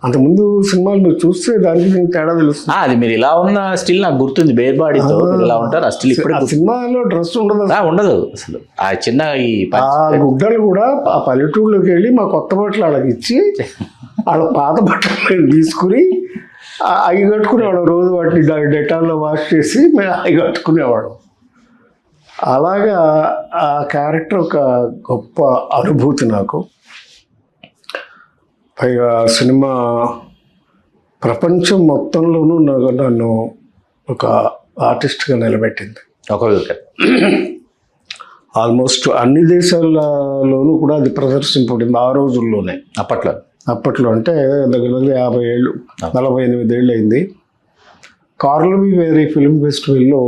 అంతకుముందు సినిమాలు మీరు చూస్తే దానికి దీనికి తేడా తెలుస్తుంది. అది మీరు ఇలా ఉన్న స్టిల్ నాకు గుర్తుంది, బేర్ బాడీతో మీరు ఇలా ఉంటారు. ఆ స్టిల్ ఇప్పుడు ఆ సినిమాలో డ్రెస్ ఉండదు, ఉండదు అసలు. ఆ చిన్న ఈ ఆ గుడ్డలు కూడా ఆ పల్లెటూరులోకి వెళ్ళి మా కొత్త బట్టలు వాళ్ళకి ఇచ్చి వాళ్ళ పాత బట్టలు తీసుకుని అవి కట్టుకునేవాడు. రోజు వాటిని డెటాల్లో వాష్ చేసి మేము అవి కట్టుకునేవాడు. అలాగా ఆ క్యారెక్టర్ ఒక గొప్ప అనుభూతి నాకు. పైగా సినిమా ప్రపంచం మొత్తంలోనూ నన్ను ఒక ఆర్టిస్ట్గా నిలబెట్టింది. ఆల్మోస్ట్ అన్ని దేశాలలోనూ కూడా అది ప్రదర్శింపబడింది ఆ రోజుల్లోనే. అప్పట్లో అంటే దగ్గర 50 ఏళ్ళు 48 ఏళ్ళు అయింది. కార్లవి వేరే ఫిల్మ్ ఫెస్టివల్లో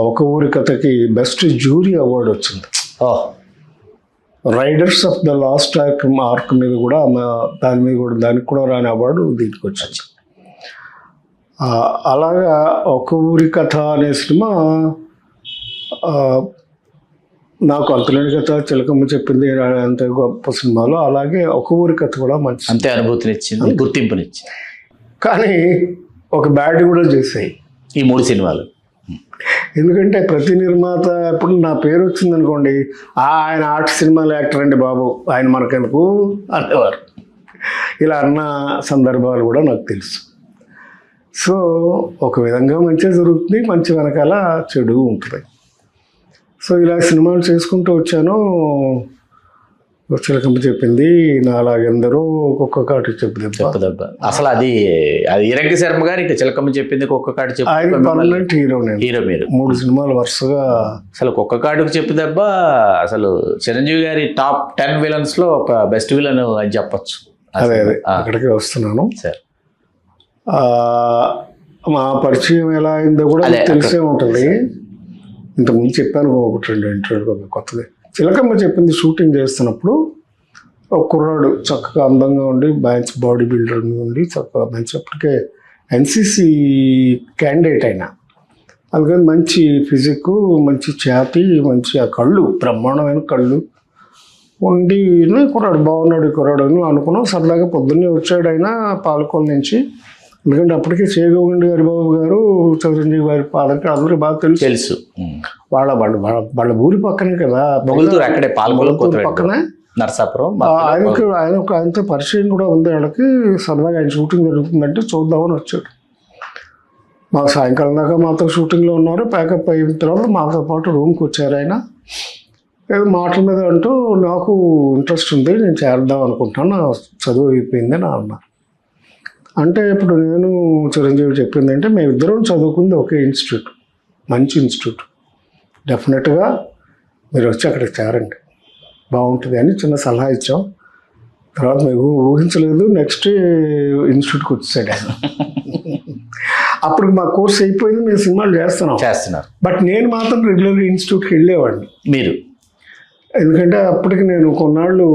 ఒక ఊరి కథకి బెస్ట్ జ్యూరీ అవార్డు వచ్చింది. Riders of the last arc మీద కూడా దానికి కూడా రాని అవార్డు దీనికి వచ్చింది. అలాగా ఒక ఊరి కథ అనే సినిమా నాకు అంతులేని కథ, చిలకమ్మ చెప్పింది అంత గొప్ప సినిమాలో, అలాగే ఒక ఊరి కథ కూడా మంచి అంతే అనుభూతినిచ్చింది, గుర్తింపునిచ్చింది. కానీ ఒక బ్యాడ్ కూడా చేసాయి ఈ 3 సినిమాలు. ఎందుకంటే ప్రతి నిర్మాత ఇప్పుడు నా పేరు వచ్చింది అనుకోండి, ఆయన ఆర్ట్ సినిమాలు యాక్టర్ అండి బాబు, ఆయన మనకెందుకు అనేవారు. ఇలా అన్న సందర్భాలు కూడా నాకు తెలుసు. సో ఒక విధంగా మంచిగా జరుగుతుంది, మంచి వెనకాల చెడు ఉంటుంది. సో ఇలా సినిమాలు చేసుకుంటూ వచ్చాను. చిలకమ్మ చెప్పింది, నాలాగెందరో ఒక్కొక్క కాటు చెప్పు. అసలు అది ఇరంగి శర్మ గారు ఇక చిలకమ్మ చెప్పింది ఒక్కొక్క కాటు చెప్పు. ఆయన పర్మనెంట్ హీరో మీరు 3 సినిమాలు వరుసగా. అసలు ఒక్కొక్క కాటుకు చెప్పు దెబ్బ. అసలు చిరంజీవి గారి టాప్ 10 విలన్స్ లో ఒక బెస్ట్ విలన్ అని చెప్పచ్చు. అదే అక్కడికే వస్తున్నాను. సార్ మా పరిచయం ఎలా అయిందో కూడా తెలిసే ఉంటుంది. ఇంతకుముందు చెప్పాను ఒకటి 2 ఇంటర్వ్యూ కొత్తది. చిలకమ్మ చెప్పింది షూటింగ్ చేస్తున్నప్పుడు ఒక కుర్రాడు చక్కగా అందంగా ఉండి మంచి బాడీ బిల్డర్ ఉండి చక్కగా మంచి, అప్పటికే ఎన్సీసీ క్యాండిడేట్ అయినా, అందుకని మంచి ఫిజిక్, మంచి ఛాతి, మంచి ఆ కళ్ళు, బ్రహ్మాండమైన కళ్ళు ఉండి కుర్రాడు బాగున్నాడు కుర్రాడు అని అనుకున్నాం. సరదాగా పొద్దున్నే వచ్చాడు ఆయన పాలకొల నుంచి. ఎందుకంటే అప్పటికే చేగోవిండి హరిబాబు గారు, చిరంజీవి గారి ఫాదర్కి అందరూ బాగా తెలుసు. వాళ్ళ ఊరి పక్కనే కదా, అక్కడే పాలకొల పక్కనే నర్సాపురం. ఆయనతో పరిచయం కూడా ఉంది వాళ్ళకి. సరదాగా ఆయన షూటింగ్ జరుగుతుందంటే చూద్దామని వచ్చాడు. మా సాయంకాలం దాకా మాతో షూటింగ్లో ఉన్నారు. ప్యాకప్ అయిన తర్వాత మాతో పాటు రూమ్కి వచ్చారు. ఆయన ఏదో మాటల మీద అంటూ, నాకు ఇంట్రెస్ట్ ఉంది, నేను చేద్దాం అనుకుంటాను, చదువు అయిపోయింది అని అన్నారు. అంటే ఇప్పుడు నేను చిరంజీవి చెప్పింది అంటే, మేమిద్దరం చదువుకుంది ఒకే ఇన్స్టిట్యూట్, మంచి ఇన్స్టిట్యూట్, డెఫినెట్గా మీరు వచ్చి అక్కడికి చేరండి, బాగుంటుంది అని చిన్న సలహా ఇచ్చాం. తర్వాత మేము ఊహించలేదు, నెక్స్ట్ ఇన్స్టిట్యూట్కి వచ్చేసాడు ఆయన. అప్పుడు మా కోర్స్ అయిపోయింది, మేము సినిమాలు చేస్తున్నారు. బట్ నేను మాత్రం రెగ్యులర్గా ఇన్స్టిట్యూట్కి వెళ్ళేవాడిని. మీరు? ఎందుకంటే అప్పటికి నేను కొన్నాళ్ళు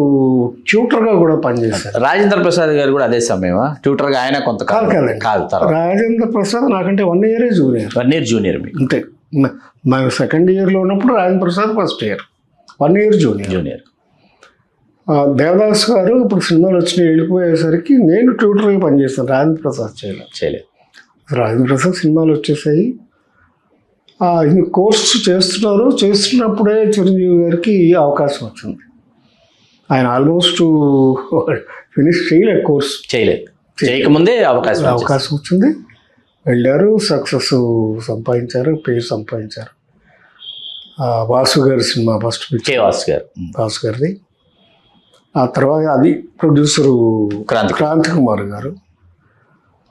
ట్యూటర్గా కూడా పనిచేశాను. రాజేంద్ర ప్రసాద్ గారు కూడా అదే సమయమా ట్యూటర్గా? ఆయన కొంతకాలం కాదు. రాజేంద్ర ప్రసాద్ నాకంటే 1 year జూనియర్. 1 year జూనియర్ అంతే. మా సెకండ్ ఇయర్లో ఉన్నప్పుడు Rajendra Prasad first year, 1 year junior. Devdas గారు ఇప్పుడు సినిమాలు వచ్చినాయి వెళ్ళిపోయేసరికి నేను ట్యూటర్గా పనిచేస్తాను, రాజేంద్ర ప్రసాద్ చేయలేదు. రాజేంద్ర ప్రసాద్ సినిమాలు వచ్చేసాయి. ఇన్ని కోర్సు చేస్తున్నప్పుడే చిరంజీవి గారికి అవకాశం వచ్చింది. ఆయన ఆల్మోస్ట్ ఫినిష్ చేయలేదు, కోర్స్ చేయకముందే అవకాశం వచ్చింది. వెళ్ళారు, సక్సెస్ సంపాదించారు, పేరు సంపాదించారు. వాసు గారి సినిమా ఫస్ట్ వాసు గారిది. ఆ తర్వాత అది ప్రొడ్యూసరు క్రాంతి కుమార్ గారు.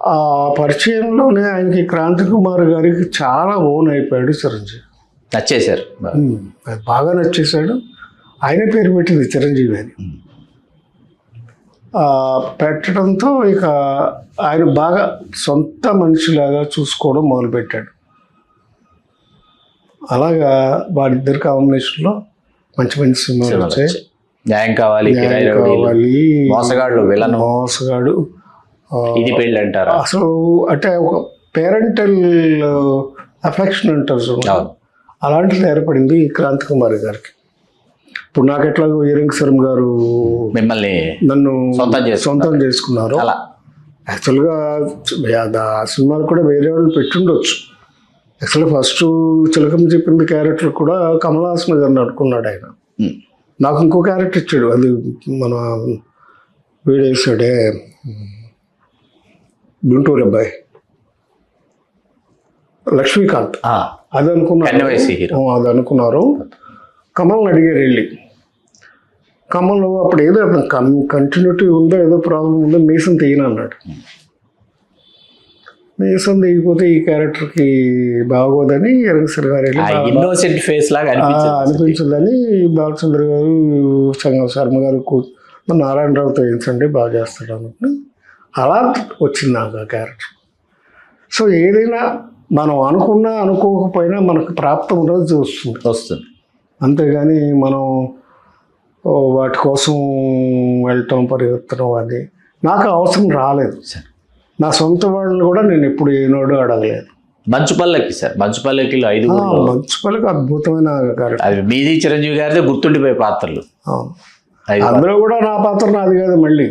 ఆ పరిచయంలోనే ఆయనకి క్రాంతి కుమార్ గారికి చాలా ఓన్ అయిపోయాడు చిరంజీవి. నచ్చేశారు, బాగా నచ్చేశాడు. ఆయన పేరు పెట్టింది చిరంజీవి అని. పెట్టడంతో ఇక ఆయన బాగా సొంత మనిషిలాగా చూసుకోవడం మొదలుపెట్టాడు. అలాగా వాళ్ళిద్దరి కాంబినేషన్లో మంచి మంచి సినిమాలు వచ్చాయి. న్యాయం కావాలి, మోసగాడు, ఇది పెళ్ళి అంటారు. అసలు అంటే ఒక పేరెంటల్ అఫెక్షన్ అంటారు, అలాంటిది ఏర్పడింది క్రాంతి కుమార్ గారికి. ఇప్పుడు నాకు ఎట్లాగో ఈరంగ్ శర్మ గారు మిమ్మల్ని నన్ను సొంతం సొంతం చేసుకున్నారు. అలా యాక్చువల్గా ఆ సినిమాలు కూడా వేరే వాళ్ళు పెట్టుండొచ్చు. యాక్చువల్గా ఫస్ట్ చిలకమ్మ చెప్పింది క్యారెక్టర్ కూడా కమల్ హాసన్ గారిని అనుకున్నాడు ఆయన. నాకు ఇంకో క్యారెక్టర్ ఇచ్చాడు, అది మన వీడేసాడే గుంటూరు అబ్బాయి లక్ష్మీకాంత్, అది అనుకున్నారు. అది అనుకున్నారు. కమల్ని అడిగారు వెళ్ళి, కమల్ అప్పుడు ఏదో కంటిన్యూటీ ఉందో ఏదో ప్రాబ్లం ఉందో మీసం తీయను అన్నాడు. మీసం తీయకపోతే ఈ క్యారెక్టర్కి బాగోదని ఎరంగసర్ గారు ఇన్నోసెంట్ ఫేస్ లాగా అనిపించదని బాలచంద్ర గారు, సంగం శర్మ గారు నారాయణరావుతో వేయించండి బాగా చేస్తాడు అనుకుని అలా వచ్చింది నాకు ఆ క్యారెక్టర్. సో ఏదైనా మనం అనుకున్నా అనుకోకపోయినా మనకు ప్రాప్తం రోజు వస్తుంది. అంతేగాని మనం వాటి కోసం వెళ్ళటం పరిగెత్తడం అది నాకు అవసరం రాలేదు. నా సొంత వాళ్ళని కూడా నేను ఎప్పుడు ఏనాడు అడగలేదు. మంచుపల్లకి సార్, మంచుపల్లకిలో 5 మంచుపల్లకి అద్భుతమైన క్యారెక్టర్. అది మీది చిరంజీవి గారిదే గుర్తుండిపోయే పాత్రలు. అందులో కూడా నా పాత్ర నాది కాదు మళ్ళీ.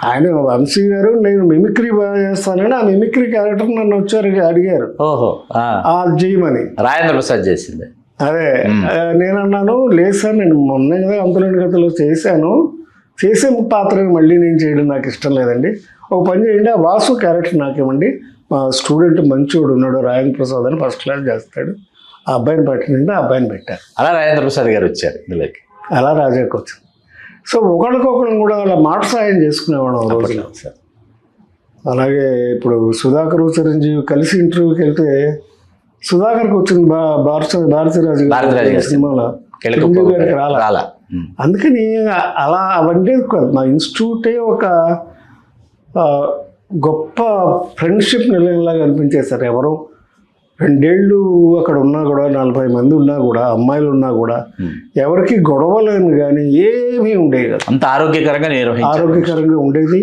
ఆయన వంశీ గారు నేను మిమిక్రీ బాగా చేస్తానని ఆ మిమిక్రీ క్యారెక్టర్ నన్ను వచ్చారు అడిగారు. ఆ జయమని రాజేంద్ర ప్రసాద్ చేసింది. అదే నేను అన్నాను, లేదు సార్ నేను మొన్న కదా అంతులేని కథలో చేసే పాత్ర మళ్ళీ నేను చేయడం నాకు ఇష్టం లేదండి. ఒక పని చేయండి, ఆ వాసు క్యారెక్టర్ నాకేమండి, మా స్టూడెంట్ మంచోడు ఉన్నాడు రాజేంద్ర ప్రసాద్ అని ఫస్ట్ క్లాస్ చేస్తాడు, ఆ అబ్బాయిని పెట్టండి, ఆ అబ్బాయిని పెట్టారు. అలా రాజేంద్ర ప్రసాద్ గారు వచ్చారు ఇందులోకి, అలా రాజాకి వచ్చింది. సో ఒకరికొకరు కూడా అలా మాట సాయం చేసుకునేవాళ్ళం రోజున. అలాగే ఇప్పుడు సుధాకర్ చిరంజీవి కలిసి ఇంటర్వ్యూకి వెళ్తే సుధాకర్కి వచ్చింది భారతీరాజు గారి సినిమాలో, చిరంజీవి గారికి రాలా. అందుకని అలా అవన్నీ మా ఇన్స్టిట్యూటే ఒక గొప్ప ఫ్రెండ్షిప్ నిలయంలాగా అనిపించేస్తారు. ఎవరో 2 ఏళ్ళు అక్కడ ఉన్నా కూడా 40 మంది ఉన్నా కూడా అమ్మాయిలు ఉన్నా కూడా ఎవరికి గొడవలేని కానీ ఏమీ ఉండేవి కదా. అంత ఆరోగ్యకరంగా ఉండేది.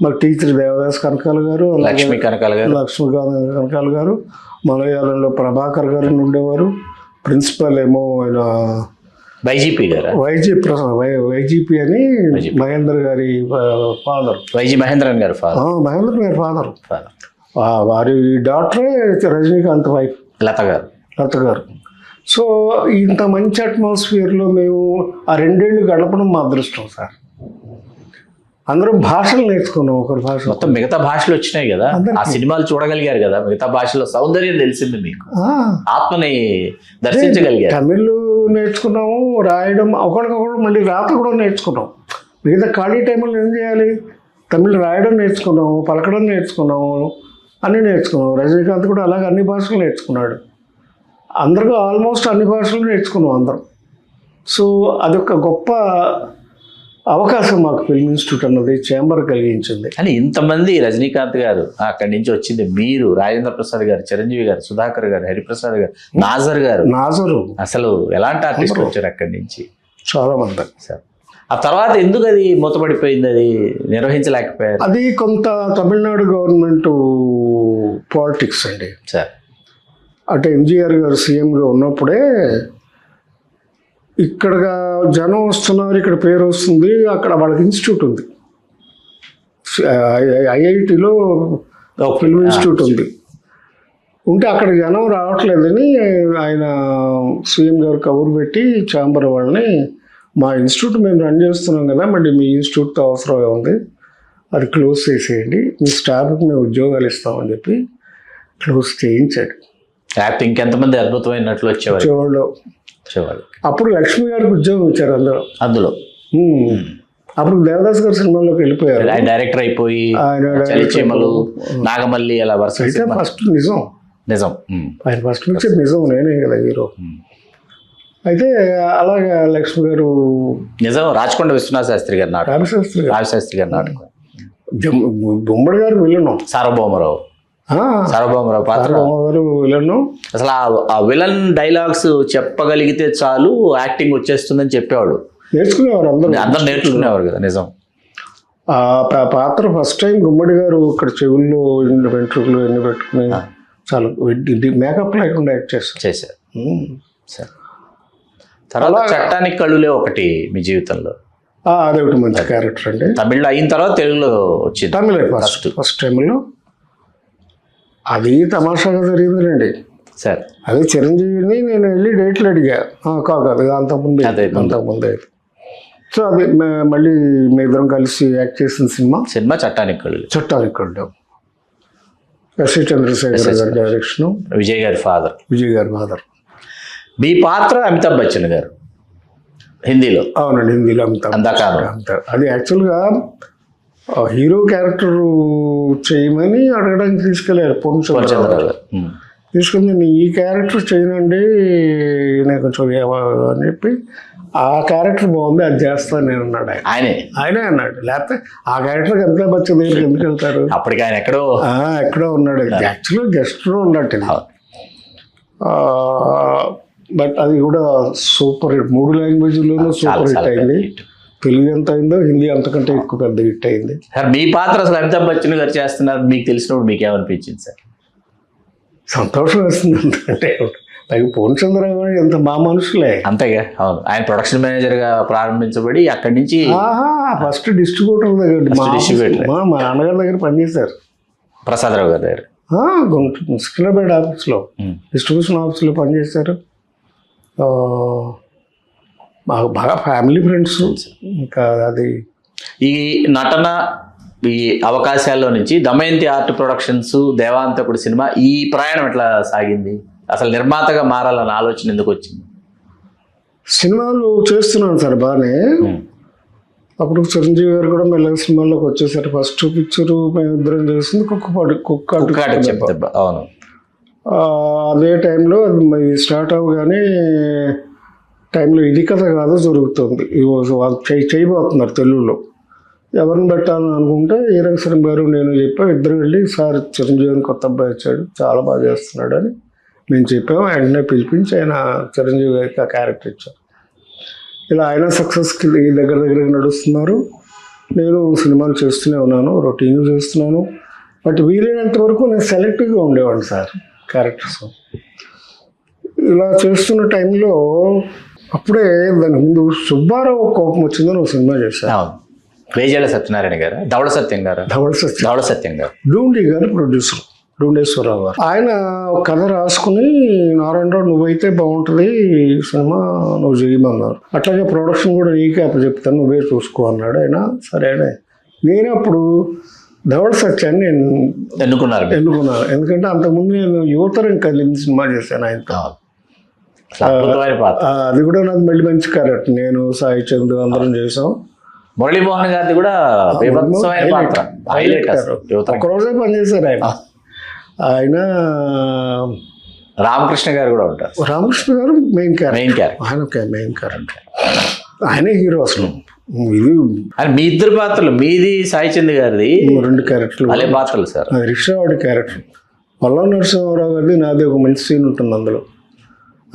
మాకు టీచర్ దేవదాస్ కనకాల గారు, లక్ష్మీ కనకాల గారు, మలయాళంలో ప్రభాకర్ గారు ఉండేవారు, ప్రిన్సిపల్ ఏమో ఆయన వైజీపీ అని మహేంద్ర గారి ఫాదర్, మహేంద్రన్ గారి ఫాదర్. వారి డాక్టరే రజనీకాంత్ వైఫ్ లత గారు. సో ఇంత మంచి అట్మాస్ఫియర్లో మేము ఆ 2 ఏళ్ళు గడపడం మా అదృష్టం సార్. అందరం భాషలు నేర్చుకున్నాం, ఒకరి భాష మొత్తం మిగతా భాషలు వచ్చినాయి కదా, ఆ సినిమాలు చూడగలిగారు కదా, మిగతా భాషలో సౌందర్యం తెలిసింది మీకు, ఆత్మని దర్శించగలిగారు. తమిళ్ నేర్చుకున్నాము, రాయడం, ఒకరికొకరు మళ్ళీ రాత కూడా నేర్చుకున్నాం. మిగతా ఖాళీ టైంలో ఏం చేయాలి, తమిళ్ రాయడం నేర్చుకున్నాము, పలకడం నేర్చుకున్నాము, అన్నీ నేర్చుకున్నాం. రజనీకాంత్ కూడా అలాగే అన్ని భాషలు నేర్చుకున్నాడు. అందరూ ఆల్మోస్ట్ అన్ని భాషలు నేర్చుకున్నాం అందరం. సో అదొక గొప్ప అవకాశం మాకు ఫిల్మ్ ఇన్స్టిట్యూట్ అన్నది చేంబర్ కలిగించింది. అని ఇంతమంది రజనీకాంత్ గారు అక్కడి నుంచి వచ్చింది, మీరు రాజేంద్ర ప్రసాద్ గారు, చిరంజీవి గారు, సుధాకర్ గారు, హరిప్రసాద్ గారు, నాజరు అసలు ఎలాంటి ఆర్టిస్ట్ వచ్చారు అక్కడి నుంచి? చాలా మంది సార్. ఆ తర్వాత ఎందుకు అది మూతపడిపోయింది, అది నిర్వహించలేకపోయారు? అది కొంత తమిళనాడు గవర్నమెంట్ పాలిటిక్స్ అండి సార్. అంటే ఎంజీఆర్ గారు సీఎంగా ఉన్నప్పుడే ఇక్కడ జనం వస్తున్నారు, ఇక్కడ పేరు వస్తుంది, అక్కడ వాళ్ళకి ఇన్స్టిట్యూట్ ఉంది, ఐఐటిలో ఫిల్మ్ ఇన్స్టిట్యూట్ ఉంటే అక్కడ జనం రావట్లేదని ఆయన సీఎం గారు కబురు పెట్టి ఛాంబర్ వాళ్ళని, మా ఇన్స్టిట్యూట్ మేము రన్ చేస్తున్నాం కదా, మళ్ళీ మీ ఇన్స్టిట్యూట్తో అవసరం ఉంది, అది క్లోజ్ చేసేయండి, మీ స్టాఫ్కి మేము ఉద్యోగాలు ఇస్తామని చెప్పి క్లోజ్ చేయించాడు. ఇంకెంతమంది అద్భుతమైనట్లు వచ్చేవాళ్ళు. అప్పుడు లక్ష్మి గారికి ఉద్యోగం ఇచ్చారు అందులో. అప్పుడు దేవదాస్ గారు సినిమాలోకి వెళ్ళిపోయారు, డైరెక్టర్ అయిపోయి, నాగమల్లి అలా వరుస. అయితే ఫస్ట్ నిజం ఆయన ఫస్ట్ నుంచి నిజం, నేనే కదా హీరో. అయితే అలాగే లక్ష్మి గారు నిజం, రాచకొండ విశ్వనాథ శాస్త్రి గారు రామశాస్త్రి గారు నాటకం, బొమ్మడి గారు విలను, సార్వభౌమరావు పాత్ర విలను. అసలు ఆ విలన్ డైలాగ్స్ చెప్పగలిగితే చాలు యాక్టింగ్ వచ్చేస్తుందని చెప్పేవాడు, నేర్చుకునేవారు, అందరూ నేర్చుకునేవారు కదా. నిజం. ఆ పాత్ర ఫస్ట్ టైం గుమ్మడి గారు ఇక్కడ చెవుల్లో వెంట్రుకలు ఎన్ని పెట్టుకుని చాలా మేకప్ లేకుండా యాక్ట్ చేశారు. సార్. తర్వాత చట్టానికి కళ్ళులే ఒకటి మీ జీవితంలో, అదొకటి మంచి క్యారెక్టర్ అండి. తమిళ్లో అయిన తర్వాత తెలుగులో వచ్చింది. తమిళ ఫస్ట్ టైంలో అది తమాషాగా జరిగిందండి సార్. అదే చిరంజీవిని నేను వెళ్ళి డేట్లు అడిగా, కాదు అది అంతకుముందే. సో అది మళ్ళీ మీ ఇద్దరం కలిసి యాక్ట్ చేసిన సినిమా చట్టానికి కళ్ళు. ఎస్వి చంద్రశేఖర్ గారి డైరెక్షన్, విజయ్ గారి ఫాదర్. మీ పాత్ర అమితాబ్ బచ్చన్ గారు హిందీలో. అవునండి, హిందీలో అందాకారం. అది యాక్చువల్గా హీరో క్యారెక్టర్ చేయమని అడగడానికి తీసుకెళ్ళారు పూర్ణచంద్ర గారు. తీసుకుని నేను ఈ క్యారెక్టర్ చేయనండి నేను కొంచెం అని చెప్పి, ఆ క్యారెక్టర్ బాగుంది అది చేస్తాను నేను అన్నాడు. ఆయనే అన్నాడు, లేకపోతే ఆ క్యారెక్టర్కి ఎంత బచ్చన్ దగ్గరికి ఎందుకు వెళ్తారు? అప్పటికి ఆయన ఎక్కడో ఉన్నాడు. యాక్చువల్గా గెస్ట్లో ఉన్నట్టు. బట్ అది కూడా సూపర్ హిట్, 3 లాంగ్వేజ్లోనూ సూపర్ హిట్ అయింది. తెలుగు ఎంత అయిందో హిందీ అంతకంటే ఎక్కువ పెద్ద హిట్ అయింది. సార్ మీ పాత్ర అసలు అమితాబ్ బచ్చన్ గారు చేస్తున్నారు మీకు తెలిసినప్పుడు మీకు ఏమనిపించింది సార్? సంతోషం వేస్తుంది. అంటే పూర్ణచంద్ర గారు ఎంత మా మనుషులే. అంతేగా. అవును, ఆయన ప్రొడక్షన్ మేనేజర్గా ప్రారంభించబడి అక్కడి నుంచి ఫస్ట్ డిస్ట్రిబ్యూటర్ దగ్గర మా నాన్నగారి దగ్గర పనిచేశారు, ప్రసాదరావు గారి దగ్గర. సికింద్రాబాద్ ఆఫీస్లో డిస్ట్రిబ్యూషన్ ఆఫీస్లో పనిచేశారు. మాకు బాగా ఫ్యామిలీ ఫ్రెండ్స్. ఇంకా అది ఈ నటన ఈ అవకాశాల్లో నుంచి దమయంతి ఆర్ట్ ప్రొడక్షన్స్, దేవాంతకుడు సినిమా, ఈ ప్రయాణం ఎట్లా సాగింది? అసలు నిర్మాతగా మారాలన్న ఆలోచన ఎందుకు వచ్చింది? సినిమాలు చేస్తున్నాను సార్ బాగానే. అప్పుడు చిరంజీవి గారు కూడా మెల్లగా సినిమాల్లోకి వచ్చేసారు. ఫస్ట్ పిక్చరు మేము ఇద్దరం చేసింది కుక్క. అవును. అదే టైంలో అది స్టార్ట్ అవ్వగానే టైంలో ఇది కథ కాదు జరుగుతుంది, చేయబోతున్నారు తెలుగులో. ఎవరిని పెట్టాలని అనుకుంటే ఈరంగ గారు నేను చెప్పాను, ఇద్దరు వెళ్ళి సార్ చిరంజీవిని కొత్త అబ్బాయి వచ్చాడు చాలా బాగా చేస్తున్నాడు అని మేము చెప్పాము. వెంటనే పిలిపించి ఆయన చిరంజీవి గారికి ఆ క్యారెక్టర్ ఇచ్చారు. ఇలా ఆయన సక్సెస్కి దగ్గర నడుస్తున్నారు. నేను సినిమాలు చేస్తూనే ఉన్నాను, రొటీన్ చేస్తున్నాను. బట్ వీలైనంత వరకు నేను సెలెక్టివ్గా ఉండేవాడిని సార్ క్యారెక్టర్స్. ఇలా చేస్తున్న టైంలో అప్పుడే దాని ముందు సుబ్బారావు కోపం వచ్చిందని ఒక సినిమా చేశాను. వేజేళ్ళ సత్యనారాయణ గారు, ధవళ సత్యం గారు, డూండి గారు ప్రొడ్యూసర్, డూండేశ్వరరావు గారు. ఆయన ఒక కథ రాసుకుని నారాయణరావు నువ్వైతే బాగుంటుంది సినిమా నువ్వు చేయమన్నారు. అట్లాగే ప్రొడక్షన్ కూడా నీకే అప్పచెప్తాను నువ్వే చూసుకో అన్నాడు ఆయన. సరే నేను అప్పుడు ధవళ సత్యాన్ని నేను ఎన్నుకున్నాను. ఎందుకంటే అంతకుముందు నేను యువతరం కలిసి సినిమా చేశాను ఆయనతో. అది కూడా నాకు మళ్ళీ మంచి క్యారెక్టర్. నేను సాయి చంద్ర అందరం చేసాం. మురళీమోహన్ గారిది కూడా ఒకరోజే పనిచేశారు ఆయన. రామకృష్ణ గారు కూడా ఉంటారు. రామకృష్ణ గారు మెయిన్ క్యారెక్టర్. ఆయనే హీరో అసలు. ఇది మీ ఇద్దరు పాత్రలు, మీది సాయి చంద్ర గారిది 2 క్యారెక్టర్లు. అదే పాత్రలు సార్. అది రిక్షావాడి క్యారెక్టర్. పల్లవ నరసింహారావు గారిది నాది ఒక మంచి సీన్ ఉంటుంది అందులో.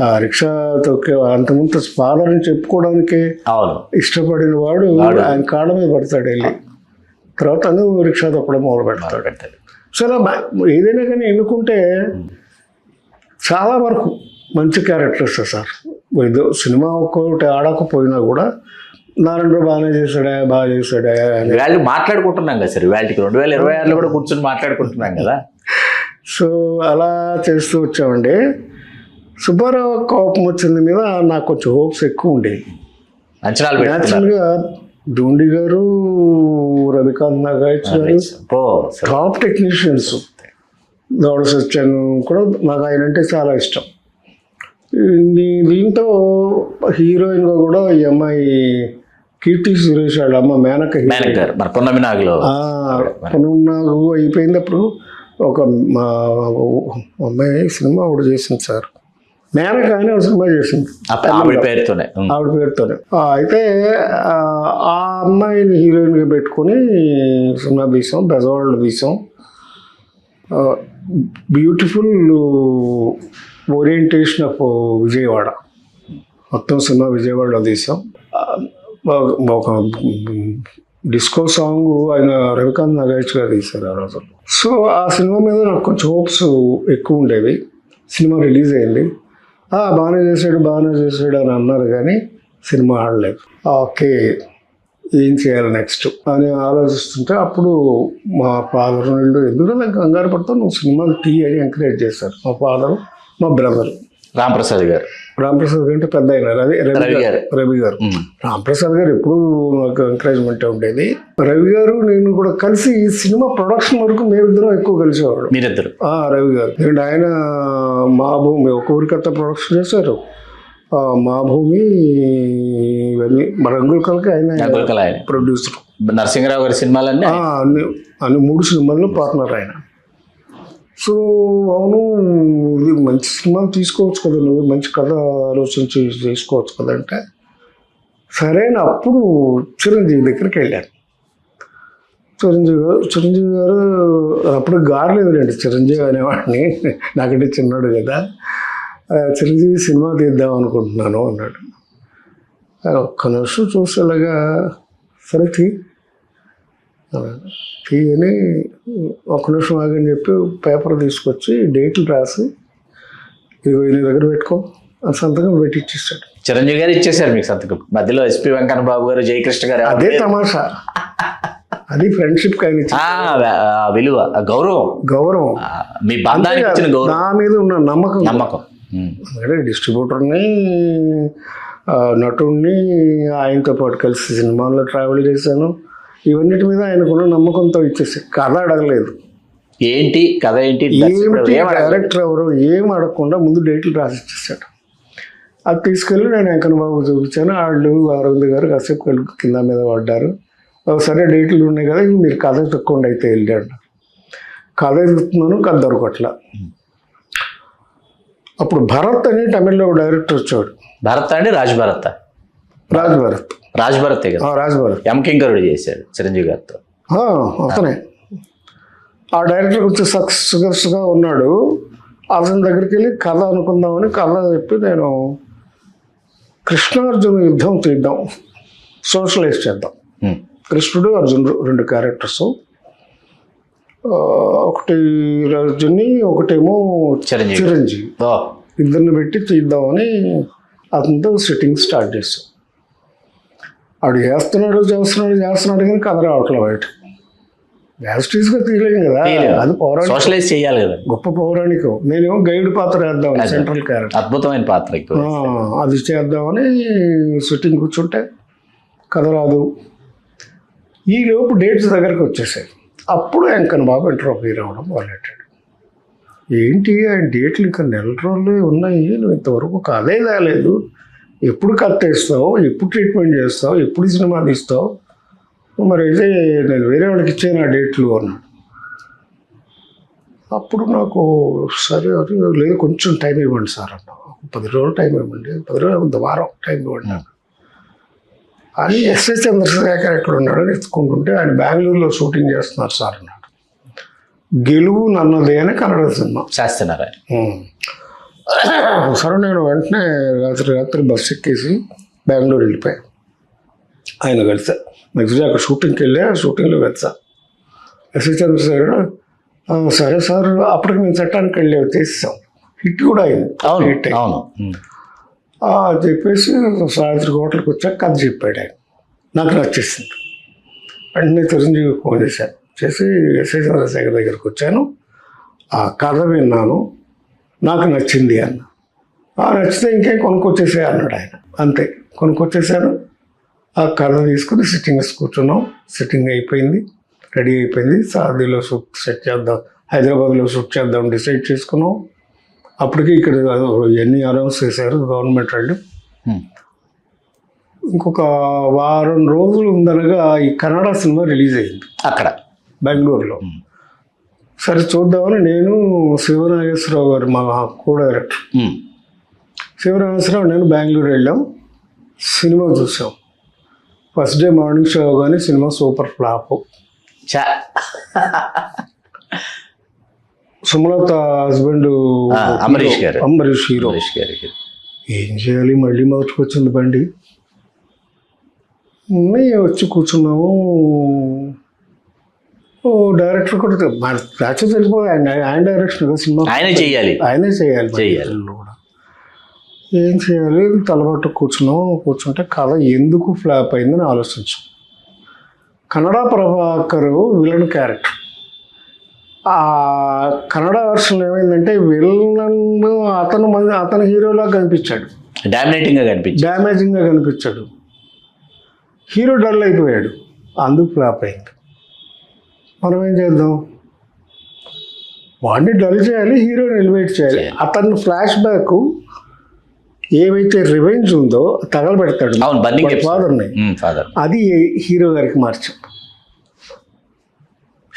ఆ రిక్షా తొక్కే అంతకుముందు ఫాదర్ అని చెప్పుకోవడానికి ఇష్టపడిన వాడు ఆయన కాళ్ళ మీద పడతాడు వెళ్ళి. తర్వాత రిక్షా తొక్కడం మొదలు పెడతాడు. సరే ఏదైనా కానీ ఎన్నుకుంటే చాలా వరకు మంచి క్యారెక్టర్స్ సార్. ఏదో సినిమా ఒక్కొక్కటి ఆడకపోయినా కూడా నారాయణరావు బాగా చేశాడా వాళ్ళు మాట్లాడుకుంటున్నాం కదా సార్. వాళ్ళకి 2026లో కూడా కూర్చొని మాట్లాడుకుంటున్నాం కదా. సో అలా చేస్తూ వచ్చామండి. సుబ్బారావు కోపం వచ్చింది మీద నాకు కొంచెం హోప్స్ ఎక్కువ ఉండేవి. న్యాచురల్గా డూండి గారు, రవికాంత్ నాగాయచ్ గారు టాప్ టెక్నీషియన్స్. ధవళ సత్యాన్ని కూడా నాకు ఆయన అంటే చాలా ఇష్టం. దీంతో హీరోయిన్గా కూడా ఈ అమ్మాయి కీర్తి సురేష్ వాళ్ళ అమ్మ మేనక పున్నమినాగు అయిపోయింది. అప్పుడు ఒక మా అమ్మాయి సినిమా ఒకటి చేసింది సార్, మేనక అని ఒక సినిమా చేసింది ఆవిడ పేరుతోనే. అయితే ఆ అమ్మాయిని హీరోయిన్గా పెట్టుకొని సినిమా తీసాం, బెజవాడలో తీసాం. బ్యూటిఫుల్ ఓరియంటేషన్ ఆఫ్ విజయవాడ, మొత్తం సినిమా విజయవాడలో తీసాం. ఒక డిస్కో సాంగ్ ఆయన రవికాంత్ నాగాయచ్ గారు తీశారు ఆ రోజు. సో ఆ సినిమా మీద నాకు కొంచెం హోప్స్ ఎక్కువ ఉండేవి. సినిమా రిలీజ్ అయింది. బాగానే చేశాడు అని అన్నారు కానీ సినిమా ఆడలేదు. ఓకే, ఏం చేయాలి నెక్స్ట్ అని ఆలోచిస్తుంటే అప్పుడు మా ఫాదర్ వీళ్ళు ఎందుకంటే కంగారు పడతావు, నువ్వు సినిమాలు తీ అని ఎంకరేజ్ చేశారు మా ఫాదర్, మా బ్రదర్ రాంప్రసాద్ గారు. రాంప్రసాద్ అంటే పెద్ద అయినారు, అదే రవి గారు. రాంప్రసాద్ గారు ఎప్పుడు నాకు ఎంకరేజ్మెంట్ ఉండేది. రవి గారు నేను కూడా కలిసి ఈ సినిమా ప్రొడక్షన్ వరకు మేమిద్దరం ఎక్కువ కలిసేవాడు. మీరిద్దరు? రవి గారు. ఎందుకంటే ఆయన మా భూమి ఒక ఊరికత్త ప్రొడక్షన్ చేశారు, మా భూమి ఇవన్నీ మన రంగుల కలకి ఆయన ప్రొడ్యూసర్. నరసింహరావు గారి సినిమాలన్నీ అన్ని 3 సినిమాల్లో పార్ట్నర్ ఆయన. సో అవును, ఇది మంచి సినిమాలు తీసుకోవచ్చు కదా, నువ్వు మంచి కథ ఆలోచన చేసుకోవచ్చు కదా అంటే సరే అని అప్పుడు చిరంజీవి దగ్గరికి వెళ్ళాను. చిరంజీవి గారు అప్పుడు గారలేదులేండి చిరంజీవి అనేవాడిని, నాకంటే చిన్నాడు కదా. చిరంజీవి సినిమా తీద్దాం అనుకుంటున్నాను అన్నాడు. ఒక్క నిమిషం చూసేలాగా సరే తీయని ఒక నిమిషం ఆగని చెప్పి పేపర్ తీసుకొచ్చి డేట్లు రాసి ఇదిగో నీ దగ్గర పెట్టుకో అని సంతకం పెట్టి ఇచ్చేసాడు. చిరంజీవి గారు ఇచ్చేసారు మీకు సంతకం? మధ్యలో ఎస్పి వెంకన్న బాబు గారు, జయకృష్ణ గారు. అదే తమాషా, అది ఫ్రెండ్షిప్ కానీ విలువ, గౌరవం, మీ బంధానికి ఇచ్చిన గౌరవం, నా మీద ఉన్న నమ్మకం. ఎందుకంటే డిస్ట్రిబ్యూటర్ని, నటుడిని ఆయనతో పాటు కలిసి సినిమాల్లో ట్రావెల్ చేశాను. ఇవన్నిటి మీద ఆయనకున్న నమ్మకంతో ఇచ్చేసి కథ అడగలేదు. ఏంటి కథ ఏంటి, డైరెక్టర్ ఎవరు ఏం అడగకుండా ముందు డేట్లు రాసి ఇచ్చేసాడు. అది తీసుకెళ్ళి నేను వెంకన్న బాబు చూపించాను. వాళ్ళు అరవింద్ గారు కాసేపు కింద మీద పడ్డారు. సరే డేట్లు ఉన్నాయి కదా, మీరు కథ తక్కువ అయితే వెళ్ళాడు. కథ ఎదుగుతున్నాను, కథ దొరకట్ల. అప్పుడు భరత్ అని తమిళ్లో డైరెక్టర్ వచ్చాడు. భరత్ అండి? రాజ్ భరత్ ఎం కింకరుడు చేశాడు చిరంజీవి గారితో. అతనే ఆ డైరెక్టర్ కొంచెం సక్సెస్గా ఉన్నాడు. అతని దగ్గరికి వెళ్ళి కథ అనుకుందామని కథ చెప్పి నేను కృష్ణార్జున యుద్ధం తీద్దాం, సోషలైజ్ చేద్దాం. కృష్ణుడు అర్జునుడు 2 క్యారెక్టర్స్, ఒకటి అర్జున్ని ఒకటేమో చిరంజీవి, ఇద్దరిని పెట్టి తీద్దామని అతనితో సిట్టింగ్ స్టార్ట్ చేస్తాం. ఆడు చేస్తున్నాడు కానీ కథ రావట్లే బయట. యాస్టీస్గా తీయలేం కదా, అది సోషలైజ్ చేయాలి కదా, గొప్ప పౌరాణికం. నేనేమో గైడ్ పాత్ర వేద్దాం, సెంట్రల్ క్యారెక్టర్, అద్భుతమైన పాత్ర, అది చేద్దామని సిట్టింగ్ కూర్చుంటే కథ రాదు. ఈ లోపు డేట్స్ దగ్గరకు వచ్చేసాయి. అప్పుడు వెంకన్న బాబు ఇంటర్వ్యూ రావడం మొదలెట్టాడు. ఏంటి ఆయన డేట్లు ఇంకా నెల రోజులే ఉన్నాయి, నువ్వు ఇంతవరకు కథే రాలేదు, ఎప్పుడు కథ వేస్తావు, ఎప్పుడు ట్రీట్మెంట్ చేస్తావు, ఎప్పుడు సినిమా తీస్తావు, మరి అయితే నేను వేరే వాళ్ళకి ఇచ్చాను ఆ డేట్లు అన్నాడు. అప్పుడు నాకు సరే అది లేదు, కొంచెం టైం ఇవ్వండి సార్ అన్నా. 10 రోజులు టైం ఇవ్వండి, 10 రోజులు వారం టైం ఇవ్వండి అని. ఎస్ఎస్ చంద్రశేఖర్ ఎక్కడ ఉన్నాడని ఎత్తుకుంటుంటే ఆయన బెంగళూరులో షూటింగ్ చేస్తున్నారు సార్ అన్నాడు. గెలువు నన్నదే అని కన్నడ సినిమా చేస్తున్నారు. సరే నేను వెంటనే రాత్రి బస్సు ఎక్కేసి బెంగళూరు వెళ్ళిపోయాను. ఆయన కలిసా నెక్స్ట్ డే అక్కడ షూటింగ్లో కలిసా. ఎస్ఎస్ చంద్రశేఖర్ సరే సార్ అప్పటికి మేము చట్టానికి వెళ్ళి తీసాం, హిట్ కూడా అయింది. హిట్ చెప్పేసి సాయంత్రం హోటల్కి వచ్చాక కథ చెప్పాడు ఆయన, నాకు నచ్చేసింది. వెంటనే చిరంజీవి ఫోన్ చేశాను, చేసి ఎస్ఎస్ చంద్రశేఖర్ దగ్గరికి వచ్చాను, ఆ కథ విన్నాను, నాకు నచ్చింది అన్న. నచ్చితే ఇంకేం కొనుక్కొచ్చేసే అన్నాడు ఆయన. అంతే, కొనుక్కొచ్చేసాను. ఆ కథ తీసుకుని సిట్టింగ్స్ కూర్చున్నాం. సిట్టింగ్ అయిపోయింది, రెడీ అయిపోయింది. సారథిలో షూట్ సెట్ చేద్దాం, హైదరాబాద్లో షూట్ చేద్దాం డిసైడ్ చేసుకున్నాం. అప్పటికి ఇక్కడ ఎన్ని అనౌన్స్ చేశారు గవర్నమెంట్ వాళ్ళు. ఇంకొక వారం రోజులు ఉందనగా ఈ కన్నడ సినిమా రిలీజ్ అయింది అక్కడ బెంగళూరులో. సరే చూద్దామని నేను, శివనాగేశ్వరరావు గారు మా కో డైరెక్టర్, శివనాగేశ్వరరావు నేను బెంగళూరు వెళ్ళాం. సినిమా చూసాం. ఫస్ట్ డే మార్నింగ్ షో కానీ cinema super flop. Sumalatha husband Ambareesh hero. ఏం చేయాలి, మళ్ళీ మొదటికి వచ్చింది బండి. వచ్చి కూర్చున్నాము. డైరెక్టర్ కూడా యాక్చువల్ వెళ్ళిపోయి ఆయన డైరెక్షన్ కదా సినిమా, ఆయనే చేయాలి కూడా. ఏం చేయాలి తలబట్టు కూర్చుంటే కథ ఎందుకు ఫ్లాప్ అయిందని ఆలోచించాం. Kannada Prabhakar villain character. ఆ కన్నడ వర్షన్లో ఏమైందంటే విలన్ అతను హీరోలా కనిపించాడు, డ్యామేజింగ్గా కనిపించాడు. హీరో డల్ అయిపోయాడు, అందుకు ఫ్లాప్ అయింది. మనం ఏం చేద్దాం, వాడిని డల్ చేయాలి, హీరోని ఎలివేట్ చేయాలి. అతను ఫ్లాష్ బ్యాక్ ఏవైతే రివెంజ్ ఉందో తగలబెడతాడు ఫాదర్ని, అది హీరో గారికి మార్చాం.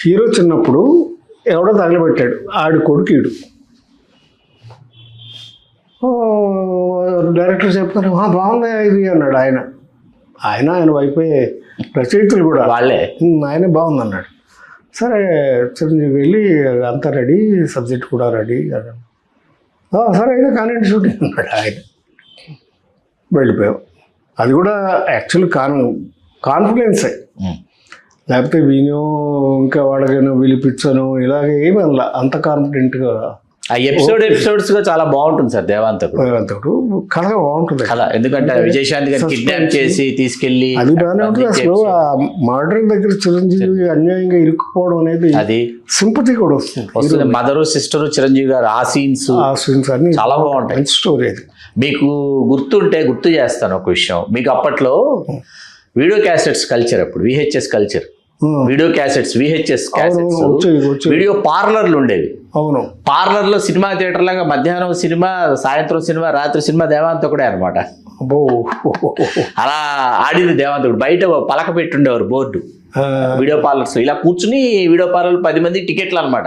హీరో చిన్నప్పుడు ఎవడో తగలబెట్టాడు, ఆడి కొడుకీడు. డైరెక్టర్ చెప్తారు బాగుంది ఇది అన్నాడు. ఆయన వైపోయే రచయితలు కూడా వాళ్ళే, ఆయనే బాగుంది అన్నాడు. సరే చిరంజీవి వెళ్ళి అంతా రెడీ, సబ్జెక్ట్ కూడా రెడీ అన్నాడు. సరే అయితే కానివ్వండి షూటింగ్ అన్నాడు. ఆయన వెళ్ళిపోయాం. అది కూడా యాక్చువల్ కాన్ఫిడెన్సే, లేకపోతే వినో ఇంకా వాళ్ళకైనా పిలిపించను ఇలాగ ఏమి అలా అంత కాన్ఫిడెంట్గా. ఎపిసోడ్స్ గా చాలా బాగుంటుంది సార్ దేవాంతకుడు. కథ బాగుంటుంది కదా, ఎందుకంటే విజయశాంతి గారిని కిడ్నాప్ చేసి తీసుకెళ్లి అది బాగానే ఉంటుంది. అసలు ఆ మర్డర్ దగ్గర చిరంజీవి అన్యాయంగా ఇరుక్కుపోవడం అనేది అది సింపతి కూడా వస్తుంది. మదరు సిస్టర్ చిరంజీవి గారు ఆ సీన్స్ అన్ని చాలా బాగుంటాయి. స్టోరీ అది మీకు గుర్తు చేస్తాను ఒక విషయం. మీకు అప్పట్లో వీడియో క్యాసెట్స్ కల్చర్, అప్పుడు VHS culture, video cassettes, VHS cassettes, video పార్లర్లు ఉండేవి. అవును, పార్లర్లో సినిమా థియేటర్ లాగా మధ్యాహ్నం సినిమా, సాయంత్రం సినిమా, రాత్రి సినిమా దేవాంతకుడే అనమాట. అలా ఆడింది దేవాంతకుడు. బయట పలక పెట్టుండేవారు బోర్డు వీడియో పార్లర్స్. ఇలా కూర్చుని వీడియో పార్లర్ 10 మంది టికెట్లు అనమాట.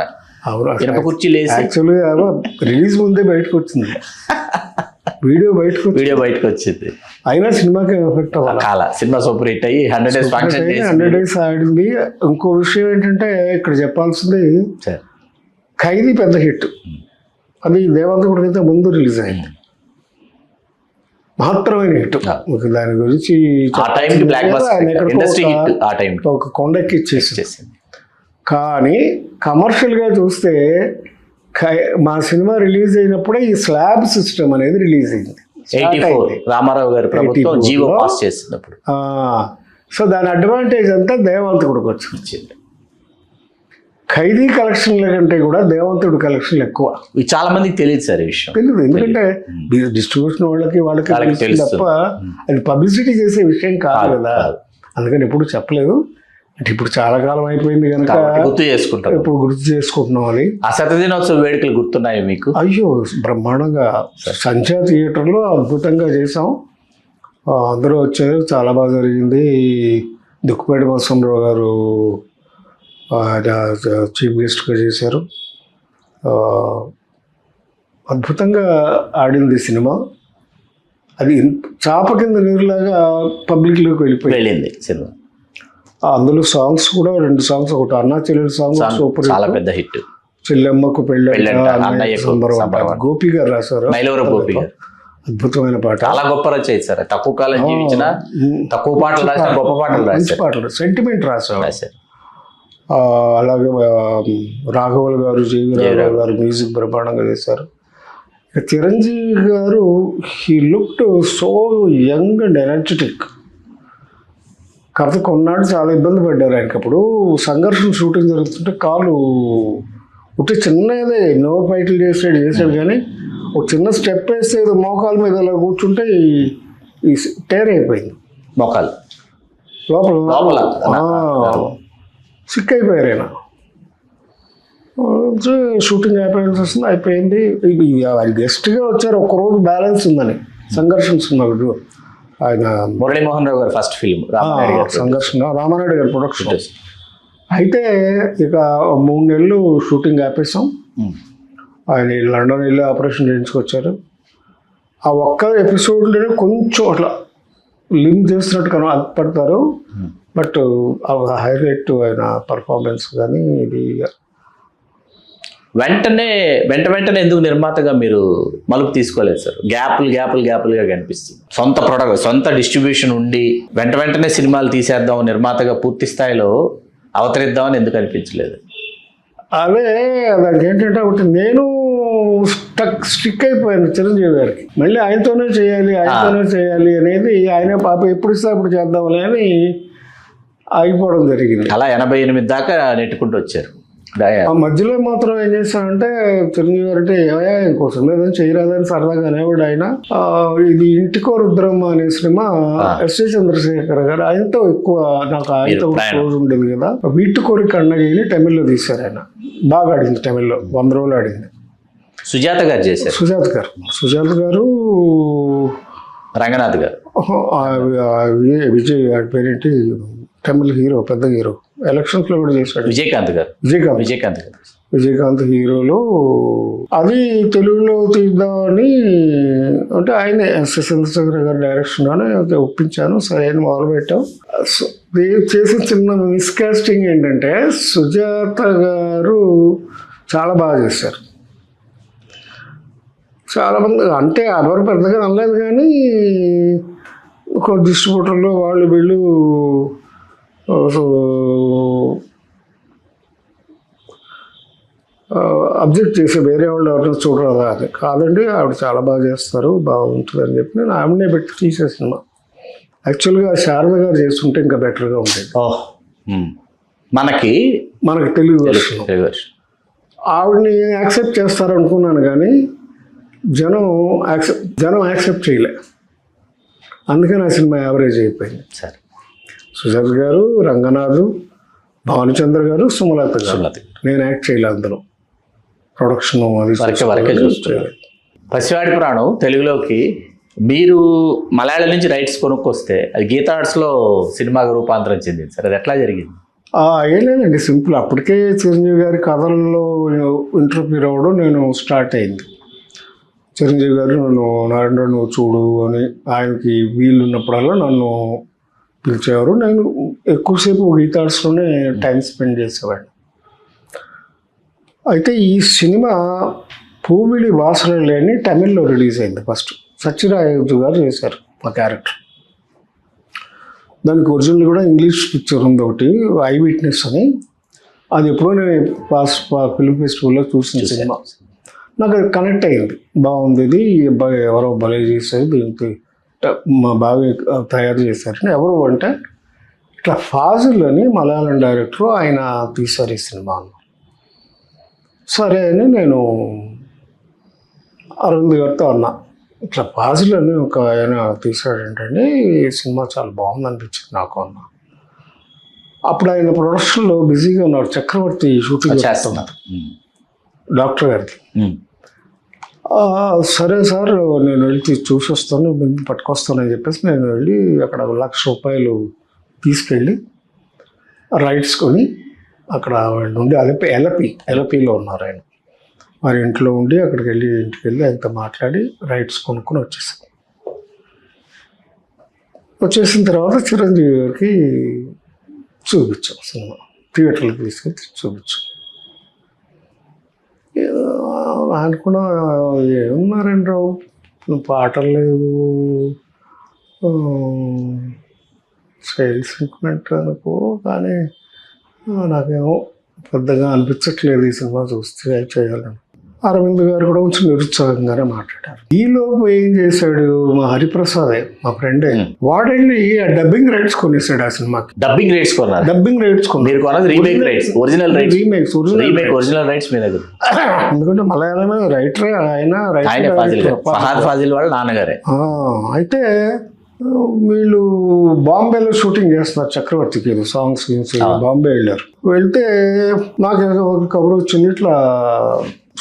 ఇనప కుర్చీ లేసి రిలీజ్ ముందే బయటకు వచ్చింది వీడియో బయటకు వచ్చింది. అయినా సినిమాకి ఎఫెక్ట్ అవ్వాలి. సినిమా సూపర్ హిట్ అయ్యి 100 days ఆడింది. ఇంకో విషయం ఏంటంటే ఇక్కడ చెప్పాల్సింది, ఖైదీ పెద్ద హిట్. అది దేవాంతకుడి అయితే ముందు రిలీజ్ అయింది, మహత్తరమైన హిట్. దాని గురించి ఒక కొండకి ఇచ్చేసింది. కానీ కమర్షియల్గా చూస్తే మా సినిమా రిలీజ్ అయినప్పుడే ఈ స్లాబ్ సిస్టమ్ అనేది రిలీజ్ అయింది. రామారావు గారు ప్రభుత్వం జీవో పాస్ చేసినప్పుడు. సో దాని అడ్వాంటేజ్ అంతా దేవాంతకుడికి వచ్చింది. ఖైదీ కలెక్షన్ల కంటే కూడా దేవాంతుడి కలెక్షన్లు ఎక్కువ. చాలా మందికి తెలియదు సార్ ఈ విషయం. తెలియదు, ఎందుకంటే డిస్ట్రిబ్యూషన్ వాళ్ళకి తప్ప అది పబ్లిసిటీ చేసే విషయం కాదు కదా. అందుకని ఎప్పుడు చెప్పలేదు. అంటే ఇప్పుడు చాలా కాలం అయిపోయింది కనుక ఇప్పుడు గుర్తు చేసుకుంటున్నాం. అది ఆ శతదినోత్సవ వేడుకలు గుర్తున్నాయి మీకు? అయ్యో బ్రహ్మాండంగా సంధ్యా థియేటర్లో అద్భుతంగా చేసాం. అందరూ వచ్చారు, చాలా బాగా జరిగింది. దుక్కుపేట బసవరావు గారు చీఫ్ గెస్ట్గా చేశారు. అద్భుతంగా ఆడింది సినిమా. అది చాప కింద నీరులాగా పబ్లిక్లోకి వెళ్ళింది సినిమా. అందులో సాంగ్స్ కూడా 2 సాంగ్స్, ఒకటి అన్నా చెల్లెలు సాంగ్ సూపర్, చాలా పెద్ద హిట్. చెల్లెమ్మకు పెళ్ళి గోపి గారు రాశారు, గోపి గారు. అద్భుతమైన పాట, చాలా గొప్ప రచయిత సార్. తక్కువ కాలం జీవించిన, తక్కువ పాటలు రాసిన గొప్ప పాటలు, మంచి పాటలు, సెంటిమెంట్ రాశారు. అలాగే రాఘవులు గారు, జీవి రాఘవ్ గారు మ్యూజిక్ బ్రహ్మాండంగా చేశారు. చిరంజీవి గారు he looked so young and energetic. కాకపోతే కొన్నాళ్ళు చాలా ఇబ్బంది పడ్డారు ఆయనకి. అప్పుడు సంఘర్షణ షూటింగ్ జరుగుతుంటే కాలు ఒకటి చిన్నదే, ఎన్నో ఫైట్లు చేసాడు కానీ ఒక చిన్న స్టెప్ వేస్తే ఏదో మోకాల మీద అలా కూర్చుంటే ఈ టైర్ అయిపోయింది మోకాలు లోపల సిక్ అయిపోయారు ఆయన. షూటింగ్ అయిపోయింది. ఆయన గెస్ట్గా వచ్చారు, ఒక్కరోజు బ్యాలెన్స్ ఉందని సంఘర్షణ సినిమా. ఆయన మురళీమోహన్ రావు గారు ఫస్ట్ ఫిల్మ్ సంఘర్షణ, రామానాయుడు గారి ప్రొడక్షన్. అయితే ఇక 3 నెలలు షూటింగ్ ఆపేసాం. ఆయన లండన్ వెళ్ళి ఆపరేషన్ చేయించుకొచ్చారు. ఆ ఒక్క ఎపిసోడ్లోనే కొంచెం అట్లా లింక్ చేస్తున్నట్టు కనపడతారు. బట్ హైలైట్ ఆయన పర్ఫార్మెన్స్ కానీ ఇది. వెంటనే ఎందుకు నిర్మాతగా మీరు మలుపు తీసుకోలేదు సార్? గ్యాపులుగా కనిపిస్తుంది. సొంత డిస్ట్రిబ్యూషన్ ఉండి వెంటనే సినిమాలు తీసేద్దాం, నిర్మాతగా పూర్తి స్థాయిలో అవతరిద్దామని ఎందుకు అనిపించలేదు? అదే దానికి ఏంటంటే ఒకటి నేను స్టిక్ అయిపోయింది చిరంజీవి గారికి. మళ్ళీ ఆయనతోనే చేయాలి అనేది ఆయన పాప ఎప్పుడు ఇస్తే అప్పుడు చేద్దాంలే అని ఆగిపోవడం జరిగింది. అలా 88 దాకా నెట్టుకుంటూ వచ్చారు. ఆ మధ్యలో మాత్రం ఏం చేశానంటే చిరంజీవి గారు అంటే ఏమయ్యా ఇంకోసం ఏదైనా చేయరాదని సరదాగా అనేవాడు ఆయన. ఇది ఇంటికో రుద్రమ్మ అనే సినిమా ఎస్ఏ చంద్రశేఖర్ గారు ఆయనతో ఎక్కువ నాకు ఆయనతో రోజు ఉండేది కదా. వీట్టుకోరి కన్నగిని తమిళ్లో తీశారు ఆయన. బాగా ఆడింది తమిళ్లో, 100 రోజులు ఆడింది. సుజాత గారు చేశారు. సుజాత గారు రంగనాథ్ గారు, విజయ్ గారి పేరేంటి తమిళ హీరో, పెద్ద హీరో, ఎలక్షన్స్ లో కూడా చేశాడు. విజయకాంత్ హీరోలో. అది తెలుగులో తీద్దామని అంటే ఆయన ఎస్ఎస్ చంద్రశేఖర్ గారి డైరెక్షన్లోనే ఒప్పించాను. సరే అని మొదలుపెట్టాం. చేసిన చిన్న మిస్కాస్టింగ్ ఏంటంటే సుజాత గారు చాలా బాగా చేశారు. చాలామంది అంటే ఎవరు పెద్దగా అనలేదు, కానీ ఒక డిస్ట్రిబ్యూటర్లో వాళ్ళు వీళ్ళు అబ్జెక్ట్ చేసి వేరే వాళ్ళు ఎవరైనా చూడరాదా అని. కాదండి ఆవిడ చాలా బాగా చేస్తారు, బాగుంటుంది అని చెప్పి నేను ఆవిడనే పెట్టి తీసే సినిమా. యాక్చువల్గా శారద గారు చేస్తుంటే ఇంకా బెటర్గా ఉండేది. మనకి తెలుగు వర్షన్ ఆవిడని యాక్సెప్ట్ చేస్తారు అనుకున్నాను, కానీ జనం యాక్సెప్ట్ చేయలే. అందుకని ఆ సినిమా యావరేజ్ అయిపోయింది. సరే, సుజాత గారు, రంగనాథ్, భానుచంద్ర గారు, సుమలత గారు, నేను యాక్ట్ చేయలేదు అందులో. ప్రొడక్షన్ అది పసివాడి ప్రాణం తెలుగులోకి మీరు మలయాళం నుంచి రైట్స్ కొనుక్కొస్తే అది గీతా ఆర్ట్స్లో సినిమాగా రూపాంతరం చెందింది సార్. అది ఎట్లా జరిగింది? ఏం లేదండి, సింపుల్. అప్పటికే చిరంజీవి గారి కథల్లో ఇంటర్వ్యూ అవ్వడం నేను స్టార్ట్ అయింది. చిరంజీవి గారు నన్ను నారాయణ నువ్వు చూడు అని ఆయనకి వీలు ఉన్నప్పుడల్లా నన్ను పిలిచేవారు. నేను ఎక్కువసేపు గీతా ఆర్ట్స్లోనే టైం స్పెండ్ చేసేవాడిని. అయితే ఈ సినిమా పూవిళి వాసనలే అని తమిళ్లో రిలీజ్ అయింది ఫస్ట్. సత్యరాజు గారు చేశారు ఆ క్యారెక్టర్. దానికి ఒరిజినల్ కూడా ఇంగ్లీష్ పిక్చర్ ఉంది ఒకటి, ఐ విట్నెస్ అని. అది ఎప్పుడో నేను ఫిల్మ్ ఫెస్టివల్లో చూసిన సినిమా. నాకు అది కనెక్ట్ అయింది, బాగుంది ఇది, ఎవరో భలే చేశారు, దీనికి బాగా తయారు చేశారని. ఎవరు అంటే ఇట్లా ఫాజిల్ అని మలయాళం డైరెక్టర్, ఆయన తీశారు ఈ సినిమాను. సరే అని నేను అరవింద్ గారితో అన్నా, ఇట్లా ఫాజిల్ అని ఒక ఆయన తీశాడంటే ఈ సినిమా చాలా బాగుంది అనిపించింది నాకు అన్నా. అప్పుడు ఆయన ప్రొడక్షన్లో బిజీగా ఉన్నారు, చక్రవర్తి షూటింగ్ చేస్తున్నారు డాక్టర్ గారికి. సరే సార్ నేను వెళ్ళి చూసి వస్తాను, పట్టుకొస్తానని చెప్పేసి నేను వెళ్ళి అక్కడ ₹1,00,000 తీసుకెళ్ళి రైట్స్ కొని అక్కడ నుండి ఎలపీలో ఉన్నారు ఆయన. వారి ఇంట్లో ఉండి ఇంటికి వెళ్ళి ఆయనతో మాట్లాడి రైట్స్ కొనుక్కొని వచ్చేసిన తర్వాత చిరంజీవి గారికి చూపించాం సినిమా, థియేటర్లకు తీసుకెళ్ళి చూపించాం. అనుకున్నా ఏమున్నారండి రావు, పాటలు లేవు, సేల్స్ ఇంక్రిమెంట్ అనుకో, కానీ నాకేమో పెద్దగా అనిపించట్లేదు ఈ సినిమా చూస్తే చేయాలని. అరవింద్ గారు కూడా కొంచెం నిరుత్సాహంగానే మాట్లాడారు. ఈలోపు ఏం చేశాడు మా హరిప్రసాదే, మా ఫ్రెండే, వాడెళ్ళి ఆ డబ్బింగ్ రైట్స్ కొనేసాడు ఆ సినిమాకి. డబ్బింగ్ రైట్స్ కొన్నారు. ఎందుకంటే మలయాళమే రైటరే ఆయన. ఫాజిల్ వాళ్ళ నాన్నగారే. అయితే వీళ్ళు బాంబేలో షూటింగ్ చేస్తున్నారు, చక్రవర్తికి సాంగ్స్ బాంబే వెళ్ళారు. వెళ్తే నాకు ఒక కబురు వచ్చింది, ఇట్లా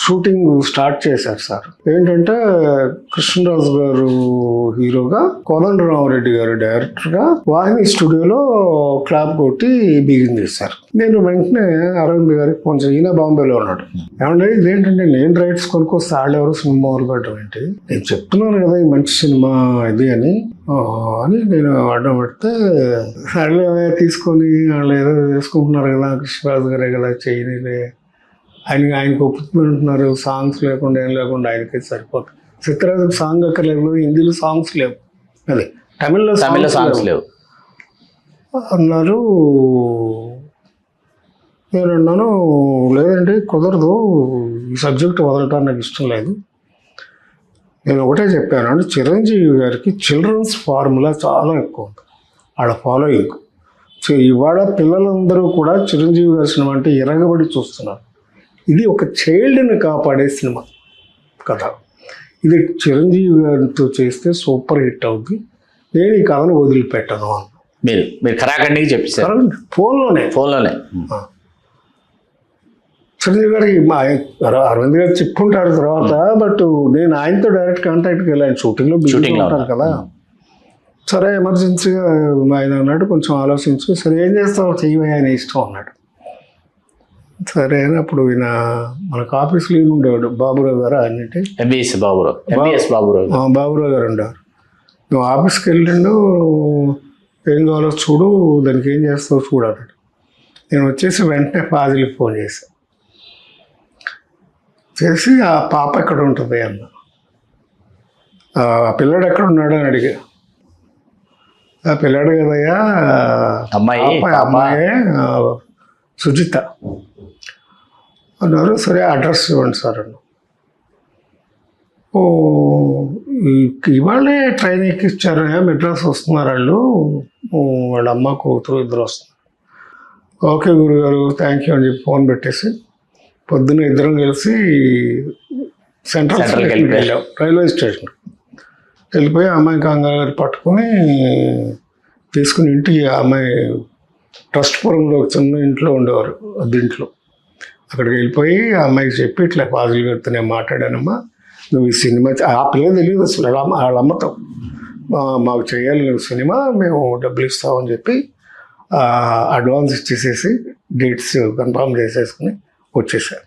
షూటింగ్ స్టార్ట్ చేశారు సార్. ఏంటంటే కృష్ణరాజు గారు హీరోగా, కోదండరామరెడ్డి గారు డైరెక్టర్గా వాహిని స్టూడియోలో క్లాప్ కొట్టి బిగిన్ చేశారు. నేను వెంటనే అరవింద్ గారికి కొంచెం, ఈయన బాంబేలో ఉన్నాడు, ఏమంటే ఇదేంటంటే నేను రైట్స్ కొనుక్కొస్తే వాళ్ళెవరు సినిమా మొదలు పెట్టడం ఏంటి, నేను చెప్తున్నాను కదా ఈ మంచి సినిమా ఇది అని నేను అడ్డం పెడితే, సరేలే తీసుకొని వాళ్ళు ఏదో చేసుకుంటున్నారు కదా, కృష్ణరాజు గారే కదా చేయనిలే, ఆయనకు ఒప్పుతుంటున్నారు, సాంగ్స్ లేకుండా ఏం లేకుండా ఆయనకి సరిపోతుంది. చిత్రాజు సాంగ్ అక్కర్లేదు, హిందీలో సాంగ్స్ లేవు, అదే తమిళ్లో సాంగ్స్ లేవు అన్నారు. నేను అన్నాను లేదండి కుదరదు, ఈ సబ్జెక్ట్ వదలటం నాకు ఇష్టం లేదు. నేను ఒకటే చెప్పాను అంటే చిరంజీవి గారికి చిల్డ్రన్స్ ఫార్ములా చాలా ఎక్కువ ఉంది ఆడ ఫాలోయింగ్. సో ఇవాళ పిల్లలందరూ కూడా చిరంజీవి గారి సినిమా అంటే ఎరగబడి చూస్తున్నారు. ఇది ఒక చైల్డ్ని కాపాడే సినిమా కథ. ఇది చిరంజీవి గారితో చేస్తే సూపర్ హిట్ అవుద్ది, నేను ఈ కథను వదిలిపెట్టను అన్న. మీరు ఖరాఖండిగా చెప్పేశారు ఫోన్లోనే. చిరంజీవి గారికి అరవింద్ గారు చెప్పుకుంటారు తర్వాత, బట్ నేను ఆయనతో డైరెక్ట్ కాంటాక్ట్కి వెళ్ళాను. షూటింగ్లో బిజీగా ఉంటారు కదా. సరే ఎమర్జెన్సీగా ఆయన అన్నాడు, కొంచెం ఆలోచించి సరే ఏం చేస్తావు చెయ్యి ఆయన ఇష్టం అన్నాడు. సరే అని అప్పుడు ఈయన మనకు ఆఫీస్లో ఈయన ఉండేవాడు బాబురావు గారు అన్నిటి బాబురావు గారు ఉండేవారు. నువ్వు ఆఫీస్కి వెళ్ళిండు, ఏం కావాలో చూడు, దానికి ఏం చేస్తావు చూడు అన్నాడు. నేను వచ్చేసి వెంటనే ఫాజిల్కి ఫోన్ చేశాను. చేసి ఆ పాప ఎక్కడ ఉంటుంది అన్న, ఆ పిల్లడు ఎక్కడ ఉన్నాడు అని అడిగా. ఆ పిల్లాడు కదయ్యా అమ్మాయే సుజిత అన్నారు. సరే అడ్రస్ ఇవ్వండి సార్ అన్న. ఓ ఇవాళే ట్రైన్ ఎక్కిచ్చారు, మెడ్రాస్ వస్తున్నారు వాళ్ళు, వాళ్ళ అమ్మ కూతురు ఇద్దరు వస్తున్నారు. ఓకే గురుగారు థ్యాంక్ యూ అని చెప్పి ఫోన్ పెట్టేసి పొద్దున్న ఇద్దరం కలిసి సెంట్రల్ స్టేషన్కి వెళ్ళాం. రైల్వే స్టేషన్ వెళ్ళిపోయి అమ్మాయి కంగారు పట్టుకుని తీసుకుని ఇంటికి, ఆ అమ్మాయి ట్రస్ట్పురంలో ఒక చిన్న ఇంట్లో ఉండేవారు, దీంట్లో అక్కడికి వెళ్ళిపోయి ఆ అమ్మాయికి చెప్పి ఇట్లా ఫాజిల్ గారితో నేను మాట్లాడానమ్మా, నువ్వు ఈ సినిమా ఆ పిల్లలు తెలియదు అసలు వాళ్ళ అమ్మతో, మాకు చేయాలి నువ్వు సినిమా, మేము డబ్బులు ఇస్తామని చెప్పి అడ్వాన్స్ ఇచ్చేసేసి డేట్స్ కన్ఫర్మ్ చేసేసుకుని వచ్చేసాను.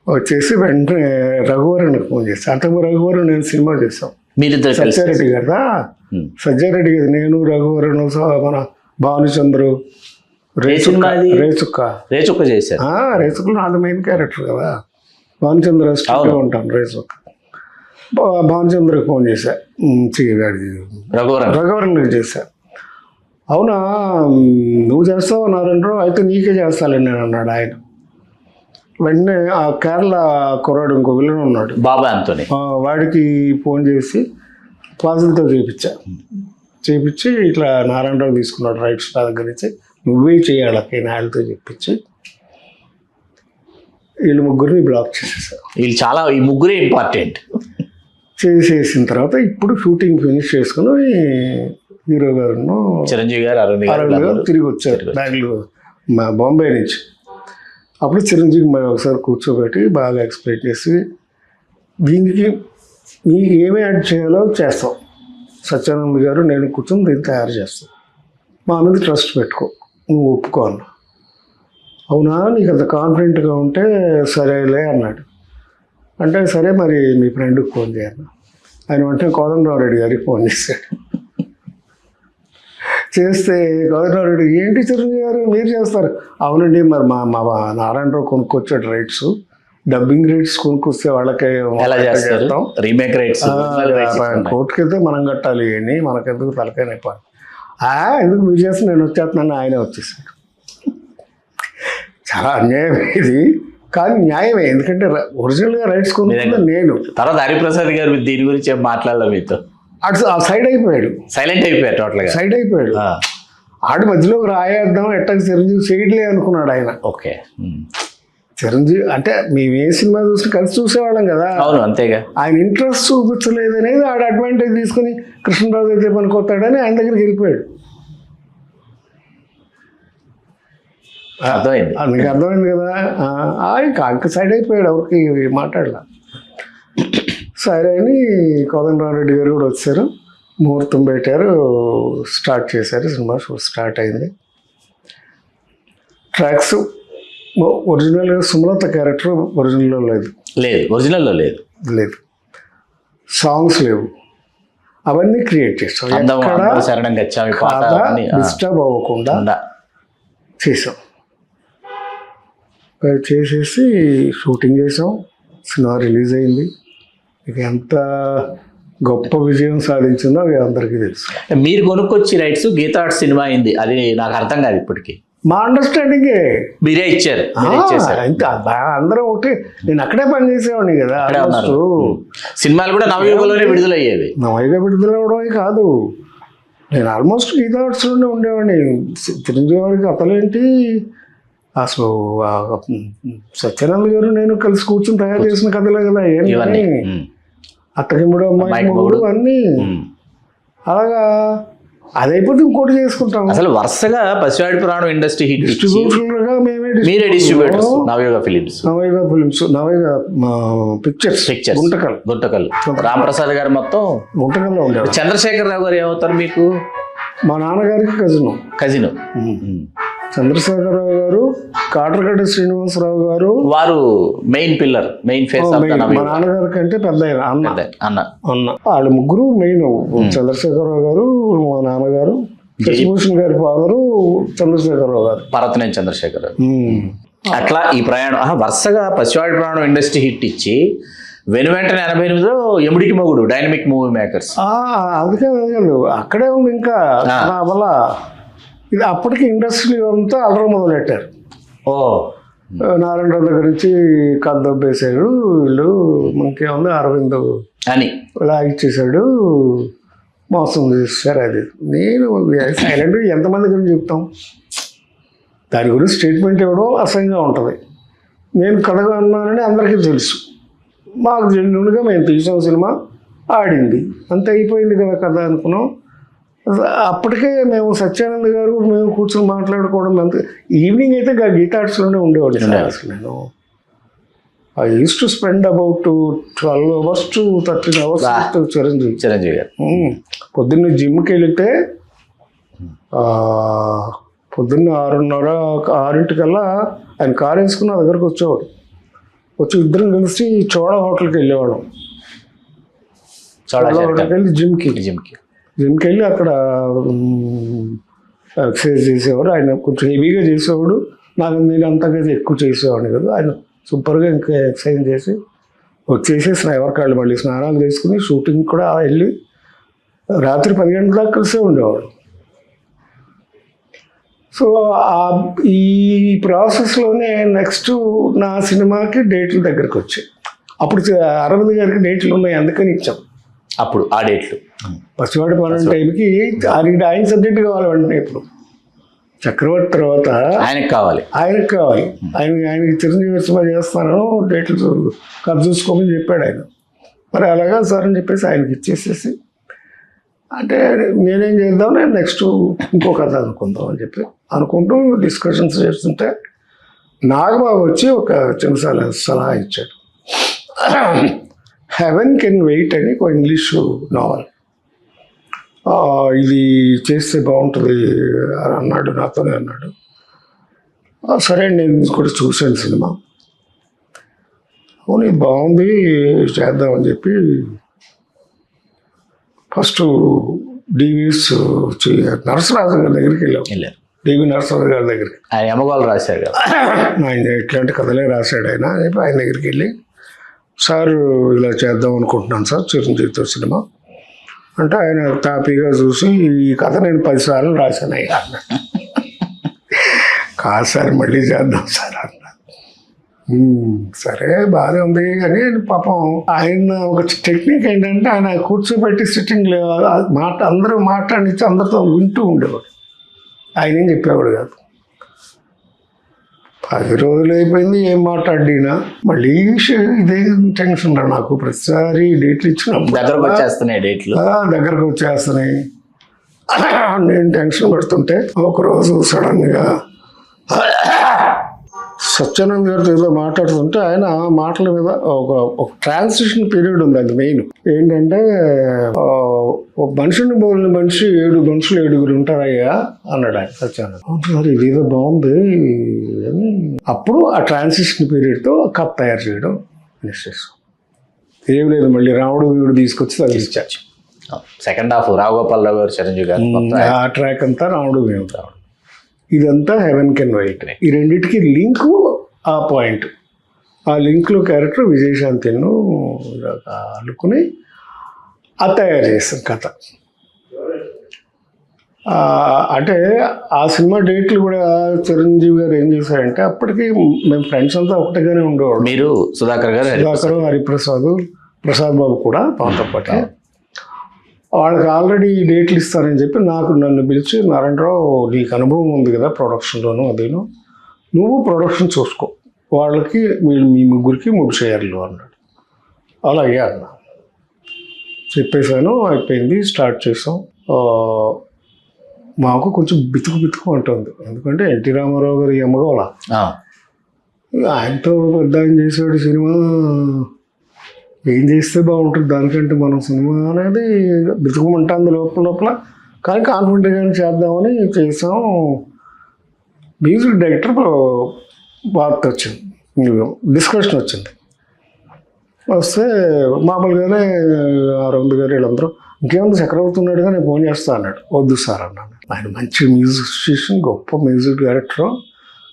వచ్చేసి వెంటనే రఘువరణ్కి ఫోన్ చేస్తాను. అంతకు రఘువరణ్ నేను సినిమా చేస్తాం, సత్యారెడ్డి గారు సత్యారెడ్డి గారు నేను రఘువరణ్ మన భానుచంద్రు రేచుక్క చేశారు. రేచుక్కలో నాది మెయిన్ క్యారెక్టర్ కదా, భానుచంద్ర ఉంటాను రేచుక్క. భానుచంద్రకి ఫోన్ చేశా, రఘువరణ్కి చేశా. అవునా నువ్వు చేస్తావు నారాయణరావు, అయితే నీకే చేస్తాను నేను అన్నాడు ఆయన. వెంటనే ఆ కేరళ కుర్రాడు ఇంకో విలన్ ఉన్నాడు బాబా అంతోని, వాడికి ఫోన్ చేసి ఫాజిల్తో చేపించి ఇట్లా నారాయణరావు తీసుకున్నాడు రైట్స్ నా దగ్గర నుంచి, నువ్వే చేయాలి నాయలతో చెప్పించి వీళ్ళు ముగ్గురిని బ్లాక్ చేసేసారు. వీళ్ళు చాలా, ఈ ముగ్గురే ఇంపార్టెంట్. చేసేసిన తర్వాత ఇప్పుడు షూటింగ్ ఫినిష్ చేసుకుని హీరో గారు చిరంజీవి గారు అరవింద్ గారు తిరిగి వచ్చారు బెంగళూరు బాంబే నుంచి. అప్పుడు చిరంజీవి మరి ఒకసారి కూర్చోబెట్టి బాగా ఎక్స్ప్లెయిన్ చేసి, దీనికి నీకు ఏమి యాడ్ చేయాలో చేస్తాం, సత్యానంద్ గారు నేను కూర్చొని దీన్ని తయారు చేస్తాం, మా మీద ట్రస్ట్ పెట్టుకో, నువ్వు ఒప్పుకో అన్న. అవునా నీకు అంత కాన్ఫిడెంట్గా ఉంటే సరేలే అన్నాడు. అంటే సరే మరి మీ ఫ్రెండ్కి ఫోన్ చేయన్న. ఆయన వెంటనే కోదండరావు రెడ్డి గారికి ఫోన్ చేశాడు. చేస్తే కోదండరావు రెడ్డి ఏంటి చిరంజీవి గారు మీరు చేస్తారు? అవునండి మరి మా నారాయణరావు కొనుక్కొచ్చాడు రైట్స్, డబ్బింగ్ రైట్స్ కొనుక్కొస్తే వాళ్ళకే చేస్తాం, రీమేక్ రైట్స్ కోర్టుకి వెళ్తే మనం కట్టాలి అని, మనకెందుకు తలకాయ నొప్పాలి, ఎందుకు మీరు చేస్తే నేను వచ్చేస్తున్నాను, ఆయనే వచ్చేసాడు. చాలా అన్యాయం ఇది, కానీ న్యాయమే, ఎందుకంటే ఒరిజినల్గా రైట్స్ కొనుక్కున్నా నేను. తర్వాత హరిప్రసాద్ గారు దీని గురించి ఏం మాట్లాడలే మీతో? అటు సైడ్ అయిపోయాడు, సైలెంట్ అయిపోయాడు, టోటల్గా సైడ్ అయిపోయాడు. ఆడు మధ్యలోకి రాయేద్దాం ఎట్టా చిరంజీవి చేయట్లే అనుకున్నాడు ఆయన. ఓకే చిరంజీవి అంటే మేము ఏ సినిమా చూసి కలిసి చూసేవాళ్ళం కదా, అవును అంతేగా, ఆయన ఇంట్రెస్ట్ చూపించలేదు అనేది ఆడ అడ్వాంటేజ్ తీసుకుని కృష్ణరాజు అయితే పనికొస్తాడని ఆయన దగ్గరికి వెళ్ళిపోయాడు. అర్థమైంది, అందుకు అర్థమైంది కదా. ఇంకా సైడ్ అయిపోయాడు, ఎవరికి మాట్లాడలా. సరే అని కోదండరావు రెడ్డి గారు కూడా వచ్చారు, ముహూర్తం పెట్టారు, స్టార్ట్ చేశారు, సినిమా షూట్ స్టార్ట్ అయింది. ట్రాక్స్ ఒరిజినల్గా సుమలత క్యారెక్టర్ ఒరిజినల్లో ఒరిజినల్లో లేదు, సాంగ్స్ లేవు, అవన్నీ క్రియేట్ చేస్తాం, డిస్టర్బ్ అవ్వకుండా చేసాం. చేసేసి షూటింగ్ చేసాం, సినిమా రిలీజ్ అయింది. ఇక ఎంత గొప్ప విజయం సాధించిందో అవి అందరికీ తెలుసు. మీరు కొనుక్కొచ్చి రైట్స్ గీతా ఆర్ట్స్ సినిమా అయింది, అది నాకు అర్థం కాదు ఇప్పటికీ. మా అండర్స్టాండింగే మీరే ఇచ్చారు, మీరే ఇచ్చేశారు. ఇంకా అందరం ఒకటి. నేను అక్కడే పని చేసేవాడిని కదా. అక్కడే ఉన్నారు. సినిమాలు కూడా నవయుగంలోనే విడుదలయ్యేవి. నవయుగ విడుదల అవడమే కాదు, నేను ఆల్మోస్ట్ గీతా ఆర్ట్స్లోనే ఉండేవాడిని. చిరంజీవి గారి కథలేంటి, అసలు సత్యానంద్ గారు నేను కలిసి కూర్చొని తయారు చేసిన కథలే కదా ఇవన్నీ. ఏమి. అత్తకిముడు అమ్మాయి మూడు అన్నీ అలాగా. అదైపోతే ఇంకోటి చేసుకుంటాం. అసలు వరుసగా పసివాడి పురాణం ఇండస్ట్రీ హిట్ డిస్ట్రిబ్యూటర్గా మీరే డిస్ట్రిబ్యూటర్స్. నవయుగ ఫిలిమ్స్, నవయుగ పిక్చర్స్, గుంటకల్ రామప్రసాద్ గారు మొత్తం గుంటకల్లో ఉండేవారు. చంద్రశేఖర్ రావు గారు ఏమవుతారు మీకు? మా నాన్నగారికి కజిన్ చంద్రశేఖరరావు గారు, కాటరగడ్డ శ్రీనివాసరావు గారు. వారు మెయిన్ పిల్లర్, మెయిన్ ఫేస్. మా నాన్నగారి కంటే పెద్ద అన్న. వాళ్ళు ముగ్గురు మెయిన్. చంద్రశేఖరరావు గారు, మా నాన్నగారు, శశిభూషణ్ గారి ఫాదరు చంద్రశేఖరరావు గారు, పరతనేని చంద్రశేఖర్. అట్లా ఈ ప్రయాణం వరుసగా పసివాడి పురాణం ఇండస్ట్రీ హిట్ ఇచ్చి వెంటనే 88లో ఎముడికి మొగుడు డైనమిక్ మూవీ మేకర్స్. అందుకే అక్కడే ఉంది ఇంకా వల్ల. ఇది అప్పటికి ఇండస్ట్రీ అంతా అలర మొదలెట్టారు. నారాయణ దగ్గర నుంచి కద్దొబ్బేశాడు, వీళ్ళు మనకేముంది అరవింద్ అని ఇలా ఇచ్చేసాడు, మోసం చేశారు. అది నేను సైలెంట్. ఎంతమంది గురించి చెప్తాం దాని గురించి? స్టేట్మెంట్ ఇవ్వడం అసహ్యంగా ఉంటుంది. నేను కథగా అన్నానని అందరికీ తెలుసు. మాకు జెన్యున్గా మేము తీసిన సినిమా ఆడింది, అంత అయిపోయింది కదా కథ అనుకున్నాం. అప్పటికే మేము సత్యానంద్ గారు మేము కూర్చొని మాట్లాడుకోవడం. అంత ఈవినింగ్ అయితే గీతా ఆర్ట్స్లోనే ఉండేవాడు. అసలు నేను I use to spend about 12 hours to 13 hours Chiranjeevi గారు. పొద్దున్న జిమ్కి వెళితే పొద్దున్న 6:30 ఆయన కారు వేసుకుని నా దగ్గరకు వచ్చేవాడు. వచ్చి ఇద్దరం కలిసి చోళా హోటల్కి వెళ్ళేవాడు. చోళా హోటల్కి వెళ్ళి జిమ్కి వెళ్ళి అక్కడ ఎక్సర్సైజ్ చేసేవాడు. ఆయన కొంచెం హెవీగా చేసేవాడు, నేను అంతగా ఎక్కువ చేసేవాడిని కదా. ఆయన సూపర్గా ఇంకా ఎక్సర్సైజ్ చేసి వచ్చేసి ఎవరికాళ్ళు మళ్ళీ స్నానాలు చేసుకుని షూటింగ్ కూడా వెళ్ళి రాత్రి 10 గంటల దాకా కలిసే ఉండేవాడు. సో ఈ ప్రాసెస్లోనే నెక్స్ట్ నా సినిమాకి డేట్లు దగ్గరకు వచ్చాయి. అప్పుడు అరవింద్ గారికి డేట్లు ఉన్నాయి, అందుకని ఇచ్చాం. అప్పుడు ఆ డేట్లు పసివాడి పురాణం టైంకి ఆయన సబ్జెక్ట్ కావాలి వెంటనే. ఇప్పుడు చక్రవర్తి తర్వాత ఆయనకు కావాలి. ఆయనకి చిరంజీవి సినిమా చేస్తాను, డేట్లు కథ చూసుకోమని చెప్పాడు ఆయన. మరి అలాగా సార్ అని చెప్పేసి ఆయనకి ఇచ్చేసేసి, అంటే నేనేం చేద్దాం, నేను నెక్స్ట్ ఇంకో కథ అనుకుందాం అని చెప్పి అనుకుంటూ డిస్కషన్స్ చేస్తుంటే నాగబాబు వచ్చి ఒక చిన్న సలహా ఇచ్చాడు. హెవెన్ కెన్ వెయిట్ అని ఒక ఇంగ్లీషు నావల్, ఇది చేస్తే బాగుంటుంది అన్నాడు, నాతోనే అన్నాడు. సరే నేను కూడా చూశాను సినిమా. అవును బాగుంది చేద్దామని చెప్పి ఫస్ట్ డివిఎస్ నరసరాజు గారి దగ్గరికి వెళ్ళారు. డివి నరసరాజు గారి దగ్గరికి. ఆయన ఎమగోలు రాశారు కదా, ఆయన ఇట్లాంటి కథలే రాశాడు ఆయన. ఆయన దగ్గరికి వెళ్ళి, సార్ ఇలా చేద్దాం అనుకుంటున్నాను సార్ చిరంజీవితో సినిమా అంటే, ఆయన తాపీగా చూసి ఈ కథ నేను 10 సార్లు రాశాను అయ్యా అన్న. కాదు సార్ మళ్ళీ చేద్దాం సార్ అన్న. సరే బాగానే ఉంది కానీ పాపం ఆయన ఒక టెక్నిక్ ఏంటంటే ఆయన కూర్చోబెట్టి సిట్టింగ్ అందరూ మాట్లాడించి అందరితో వింటూ ఉండేవాడు. ఆయన ఏం చెప్పేవాడు కాదు. 10 రోజులు అయిపోయింది, ఏం మాట్లాడినా మళ్ళీ ఇదే టెన్షన్ రా నాకు. ప్రతిసారి డేట్లు ఇచ్చినప్పుడు దగ్గరకు వచ్చేస్తున్నాయి. నేను టెన్షన్ పడుతుంటే ఒకరోజు సడన్గా సత్యానంద్ గారితో ఏదో మాట్లాడుతుంటే ఆయన మాటల మీద ఒక ట్రాన్సిషన్ పీరియడ్ ఉంది. అది మెయిన్ ఏంటంటే, మనిషిని బోలిన మనిషి 7 మనుషులు 7గురు ఉంటారయ్యా అన్నాడు ఆయన సత్యానంద్. సార్ ఇదేదో బాగుంది అని అప్పుడు ఆ ట్రాన్సిషన్ పీరియడ్తో కథ తయారు చేయడం నిశ్చయిస్తాం. ఏం లేదు, మళ్ళీ రాముడు వీడు తీసుకొచ్చి తగిలించారు. సెకండ్ హాఫ్ రాఘగోపాలరావు గారు, చిరంజీవి గారు, ఆ ట్రాక్ అంతా రాముడు వీడు రావడం. ఇదంతా హెవెన్ కెన్ వెయిట్. ఈ రెండింటికి లింకు ఆ పాయింట్. ఆ లింక్లో క్యారెక్టర్ విజయశాంతిను అనుకుని అది తయారు చేస్తాం కథ. అంటే ఆ సినిమా డేట్లు కూడా చిరంజీవి గారు ఏం చేశారంటే అప్పటికి మేము ఫ్రెండ్స్ అంతా ఒకటిగానే ఉండేవాడు. మీరు సుధాకర్ గారు, సుధాకర్, హరిప్రసాద్, ప్రసాద్ బాబు కూడా మాతో పాటు. వాళ్ళకి ఆల్రెడీ డేట్లు ఇస్తారని చెప్పి నన్ను పిలిచి, నారాయణరావు నీకు అనుభవం ఉంది కదా ప్రొడక్షన్లోను అదేను, నువ్వు ప్రొడక్షన్ చూసుకో, వాళ్ళకి మీ ముగ్గురికి 3 షేర్లు అన్నాడు. అలాగే అన్నా చెప్పేశాను. అయిపోయింది, స్టార్ట్ చేసాం. మాకు కొంచెం బితుకు ఉంటుంది, ఎందుకంటే ఎన్టీ రామారావు గారు ఎమ్మగోళ, ఆయనతో పెద్ద ఆయన చేసాడు సినిమా, ఏం చేస్తే బాగుంటుంది దానికంటే మనం సినిమా అనేది బితుకుమంటుంది లోపల. కానీ కాన్ఫిడెంట్గానే చేద్దామని చేసాం. మ్యూజిక్ డైరెక్టర్ వార్త వచ్చింది, డిస్కషన్ వచ్చింది. వస్తే మామూలుగానే అరవింద్ గారు వీళ్ళందరూ ఇంకేముంది చక్రవర్తి ఉన్నాడు కానీ నేను ఫోన్ చేస్తా అన్నాడు. వద్దు సార్ అన్నాను. ఆయన మంచి మ్యూజిషియన్, గొప్ప మ్యూజిక్ డైరెక్టర్,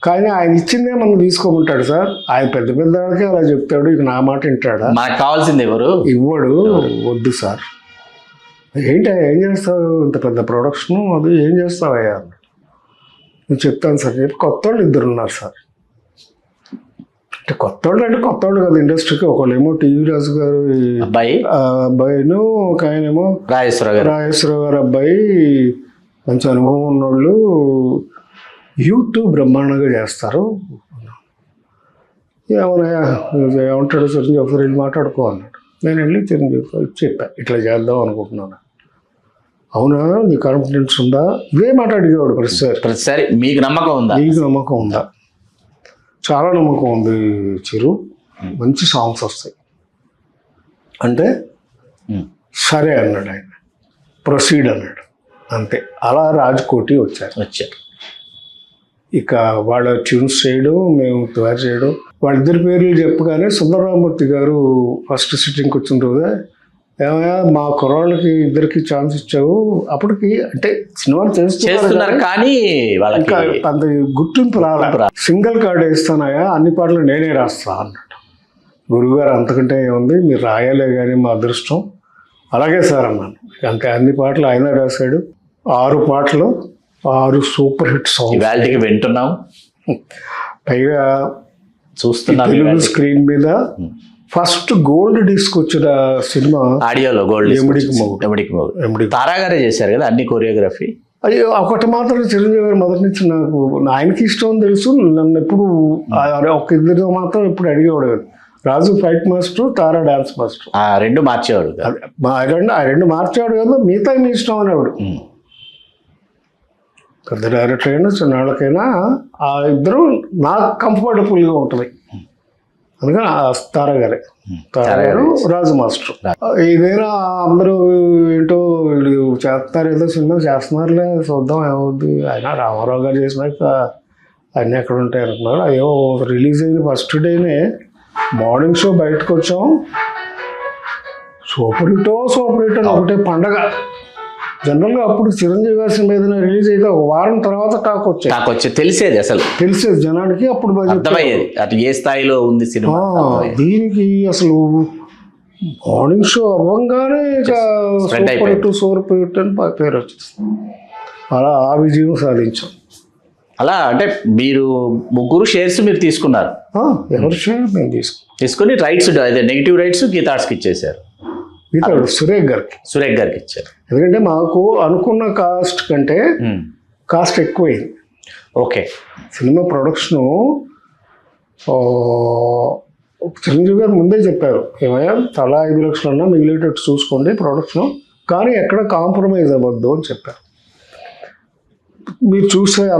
కానీ ఆయన ఇచ్చిందే మనం తీసుకోమంటాడు సార్. ఆయన పెద్ద వాళ్ళకి అలా చెప్తాడు, ఇక నా మాట వింటాడా? మనకు కావాల్సింది ఎవరు ఇవ్వడు. వద్దు సార్. ఏంటి ఏం చేస్తావు, ఇంత పెద్ద ప్రొడక్షన్ అది ఏం చేస్తావయ్యా అన్నాడు. నేను చెప్తాను సార్ చెప్పి కొత్త వాళ్ళు 2 ఉన్నారు సార్. అంటే కొత్త వాళ్ళు కదా ఇండస్ట్రీకి. ఒకళ్ళేమో టీవీ రాజు గారు అబ్బాయిను, ఒక ఆయనేమో రాజేశ్వరరావు గారు అబ్బాయి, మంచి అనుభవం ఉన్నోళ్ళు, యూట్యూబ్ బ్రహ్మాండంగా చేస్తారు. ఏమంటాడు చిరంజీవి ఒకసారి వెళ్ళి మాట్లాడుకో అన్నాడు. నేను వెళ్ళి చిరంజీవి చెప్పా ఇట్లా చేద్దాం అనుకుంటున్నాను. అవునా, నీ కాన్ఫిడెన్స్ ఉందా? ఇవే మాట్లాడేవాడు ప్రతిసారి. మీకు నమ్మకం ఉందా? చాలా నమ్మకం ఉంది చిరు, మంచి సాంగ్స్ వస్తాయి అంటే సరే అన్నాడు ఆయన. ప్రొసీడ్ అన్నాడు, అంతే. అలా రాజ్కోటి వచ్చారు. ఇక వాళ్ళ ట్యూన్స్ చేయడం, మేము తయారు చేయడం. వాళ్ళిద్దరి పేర్లు చెప్పగానే సుందరరామూర్తి గారు ఫస్ట్ సిట్టింగ్కి వచ్చిన రోజే, ఏమయ్యా మా కుర్రాళ్ళకి 2కి ఛాన్స్ ఇచ్చావు, అప్పటికి అంటే సినిమాలు చేస్తున్నారు కానీ వాళ్ళకి అంత గుర్తింపు రాలే. సింగిల్ కార్డ్ వేస్తానయ్యా, అన్ని పాటలు నేనే రాస్తా అన్నాడు. గురువుగారు అంతకంటే ఏముంది, మీరు రాయాలే కానీ మా అదృష్టం. అలాగే సార్ అన్నాను. అంతే, అన్ని పాటలు ఆయన రాశాడు. 6 పాటలు, 6 సూపర్ హిట్ సాంగ్స్ వింటున్నాం. పైగా చూస్తున్నా తెలుగు స్క్రీన్ మీద ఫస్ట్ గోల్డ్ డిస్క్ వచ్చిన సినిమా ఆడియోలో గోల్డ్ తారా గారే చేశారు కదా అన్ని కొరియోగ్రఫీ. అది ఒకటి మాత్రం చిరంజీవి గారు మొదటి నుంచి నాకు ఆయనకి ఇష్టం తెలుసు. నన్ను ఎప్పుడు ఒక 2 మాత్రం ఎప్పుడు అడిగేవాడు కాదు. రాజు ఫైట్ మాస్టర్, తారా డాన్స్ మాస్టర్, 2 మార్చేవాడు. ఆ రెండు మార్చేవాడు కదా, మిగతా మీ ఇష్టం అనేవాడు. పెద్ద డైరెక్టర్ అయినా చిన్నవాళ్ళకైనా ఆ 2 నాకు కంఫర్టబుల్గా ఉంటుంది. అందుకని తారా గారు రాజు మాస్టర్. ఇదైనా అందరూ ఏంటో వీళ్ళు చేస్తారు, ఏదో సినిమా చేస్తున్నారులే చూద్దాం ఏమవుద్ది. అయినా రామారావు గారు చేసినాక అన్నీ ఎక్కడ ఉంటాయి అనుకున్నారు. అయ్యో రిలీజ్ అయిన ఫస్ట్ డేనే మార్నింగ్ షో బయటకు వచ్చాం. సూపర్ హిట్ అని ఒకటే పండగ. జనరల్గా అప్పుడు చిరంజీవి గారి సినిమా ఏదైనా రిలీజ్ అయితే 1 వారం తర్వాత టాక్ వచ్చేది, తెలిసేది జనానికి. అప్పుడు అటు ఏ స్థాయిలో ఉంది సినిమా. దీనికి అసలు మార్నింగ్ షో అవ్వగానే సూపర్ హిట్ అని పేరు వచ్చేస్తుంది. అలా ఆ విజయం సాధించాం. అలా అంటే మీరు 3 షేర్స్ మీరు తీసుకున్నారు. ఎవరి షేర్ మేము తీసుకుని రైట్స్, అదే నెగిటివ్ రైట్స్ గీతార్స్కి ఇచ్చేసారు. సురేఖ్ గారికి ఇచ్చారు. ఎందుకంటే మాకు అనుకున్న కాస్ట్ కంటే కాస్ట్ ఎక్కువైంది. ఓకే, సినిమా ప్రొడక్షను చిరంజీవి గారు ముందే చెప్పారు, ఏమయ్యా తలా 5 లక్షలన్నా మిగిలేటట్టు చూసుకోండి ప్రొడక్షన్, కానీ ఎక్కడ కాంప్రమైజ్ అవ్వద్దు అని చెప్పారు. మీరు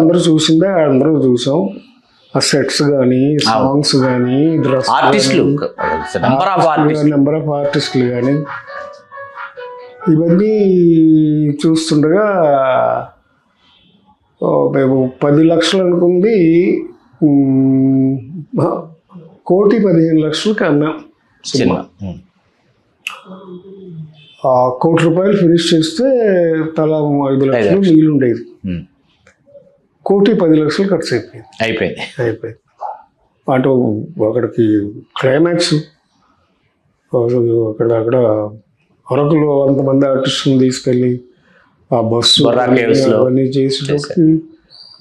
అందరూ చూసిందే, అందరూ చూసాం. ఆ సెట్స్ కానీ, సాంగ్స్ కానీ, డ్రెస్, నెంబర్ ఆఫ్ ఆర్టిస్టులు కానీ, ఇవన్నీ చూస్తుండగా మేము 10 లక్షలు అనుకుంది 1,15,00,000కి అన్నాం సినిమా. 1 కోటి రూపాయలు ఫినిష్ చేస్తే తలా 5 లక్షలు మిగిలి ఉండేది. 1,10,00,000 ఖర్చు అయిపోయింది. అంటే అక్కడికి క్లైమాక్స్ అక్కడ అరకులో అంతమంది ఆర్టిస్టులను తీసుకెళ్ళి ఆ బస్సు బొర్రా caves లో అవన్నీ చేసేటప్పటికి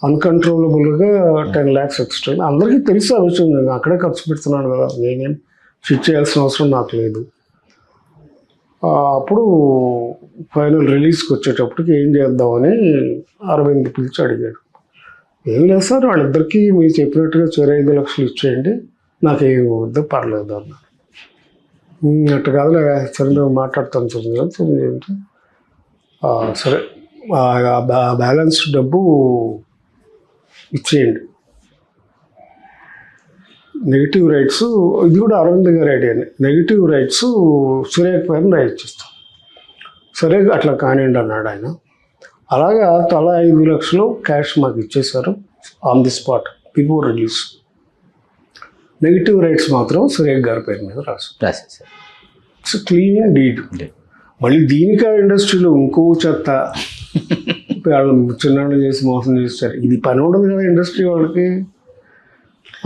అన్కంట్రోలబుల్గా 10 lakhs ఎక్స్ట్రా. అందరికీ తెలుసు ఆ విషయం, నేను అక్కడే ఖర్చు పెడుతున్నాను కదా, నేనేం ఫిట్ చేయాల్సిన అవసరం నాకు లేదు. అప్పుడు ఫైనల్ రిలీజ్కి వచ్చేటప్పటికి ఏం చేద్దామని అరవింద్ పిలిచి అడిగాడు. ఏం లేదు సార్, వాళ్ళిద్దరికీ మీరు చెప్పినట్టుగా 5 లక్షలు ఇచ్చేయండి, నాకేం వద్దు పర్లేదు అన్నారు. అట్టు కాదు సరే మేము మాట్లాడతాను చిరంజీవి అంటే సరే బ్యాలెన్స్ డబ్బు ఇచ్చేయండి, నెగిటివ్ రైట్స్, ఇది కూడా అరవింద్ గారి ఐడియానే, నెగిటివ్ రైట్స్ సురేఖ పైన రైట్స్ ఇస్తాం. సరే అట్లా కానివ్వండి అన్నాడు ఆయన. అలాగా తలా 5 లక్షలు క్యాష్ మాకు ఇచ్చేశారు on the spot before release. Negative rights మాత్రం సురేఖ గారి పేరు మీద రాసేసారు. It's clean deed. మళ్ళీ దీనికి ఆ ఇండస్ట్రీలో ఇంకో చెత్త వాళ్ళు చిన్నాళ్ళు చేసి మోసం చేస్తారు. ఇది పని ఉండదు కదా ఇండస్ట్రీ వాళ్ళకి.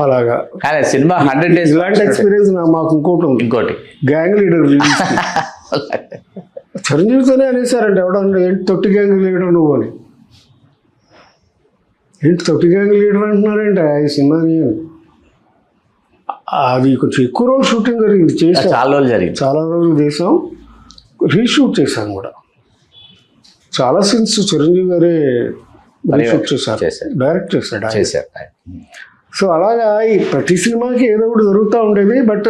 అలాగా కానీ సినిమా 100 days ఇలాంటి ఎక్స్పీరియన్స్ మాకు ఇంకోటి గ్యాంగ్ లీడర్ రిలీజ్ చిరంజీవితోనే అనేసారంటే ఎవడన్నా ఏంటి తొట్టి గ్యాంగ్ లీడర్ నువ్వు అని. ఏంటి తొట్టి గ్యాంగ్ లీడర్ అంటున్నారేంటి ఈ సినిమాని. అది కొంచెం ఎక్కువ రోజులు షూటింగ్ జరిగింది, చేసాం చాలా రోజులు చేసాం, రీషూట్ చేశాను కూడా. చాలా సీన్స్ చిరంజీవి గారే రీషూట్ చేశారు, డైరెక్ట్ చేశాడు. సో అలాగా ఈ ప్రతి సినిమాకి ఏదో ఒకటి జరుగుతూ ఉండేది. బట్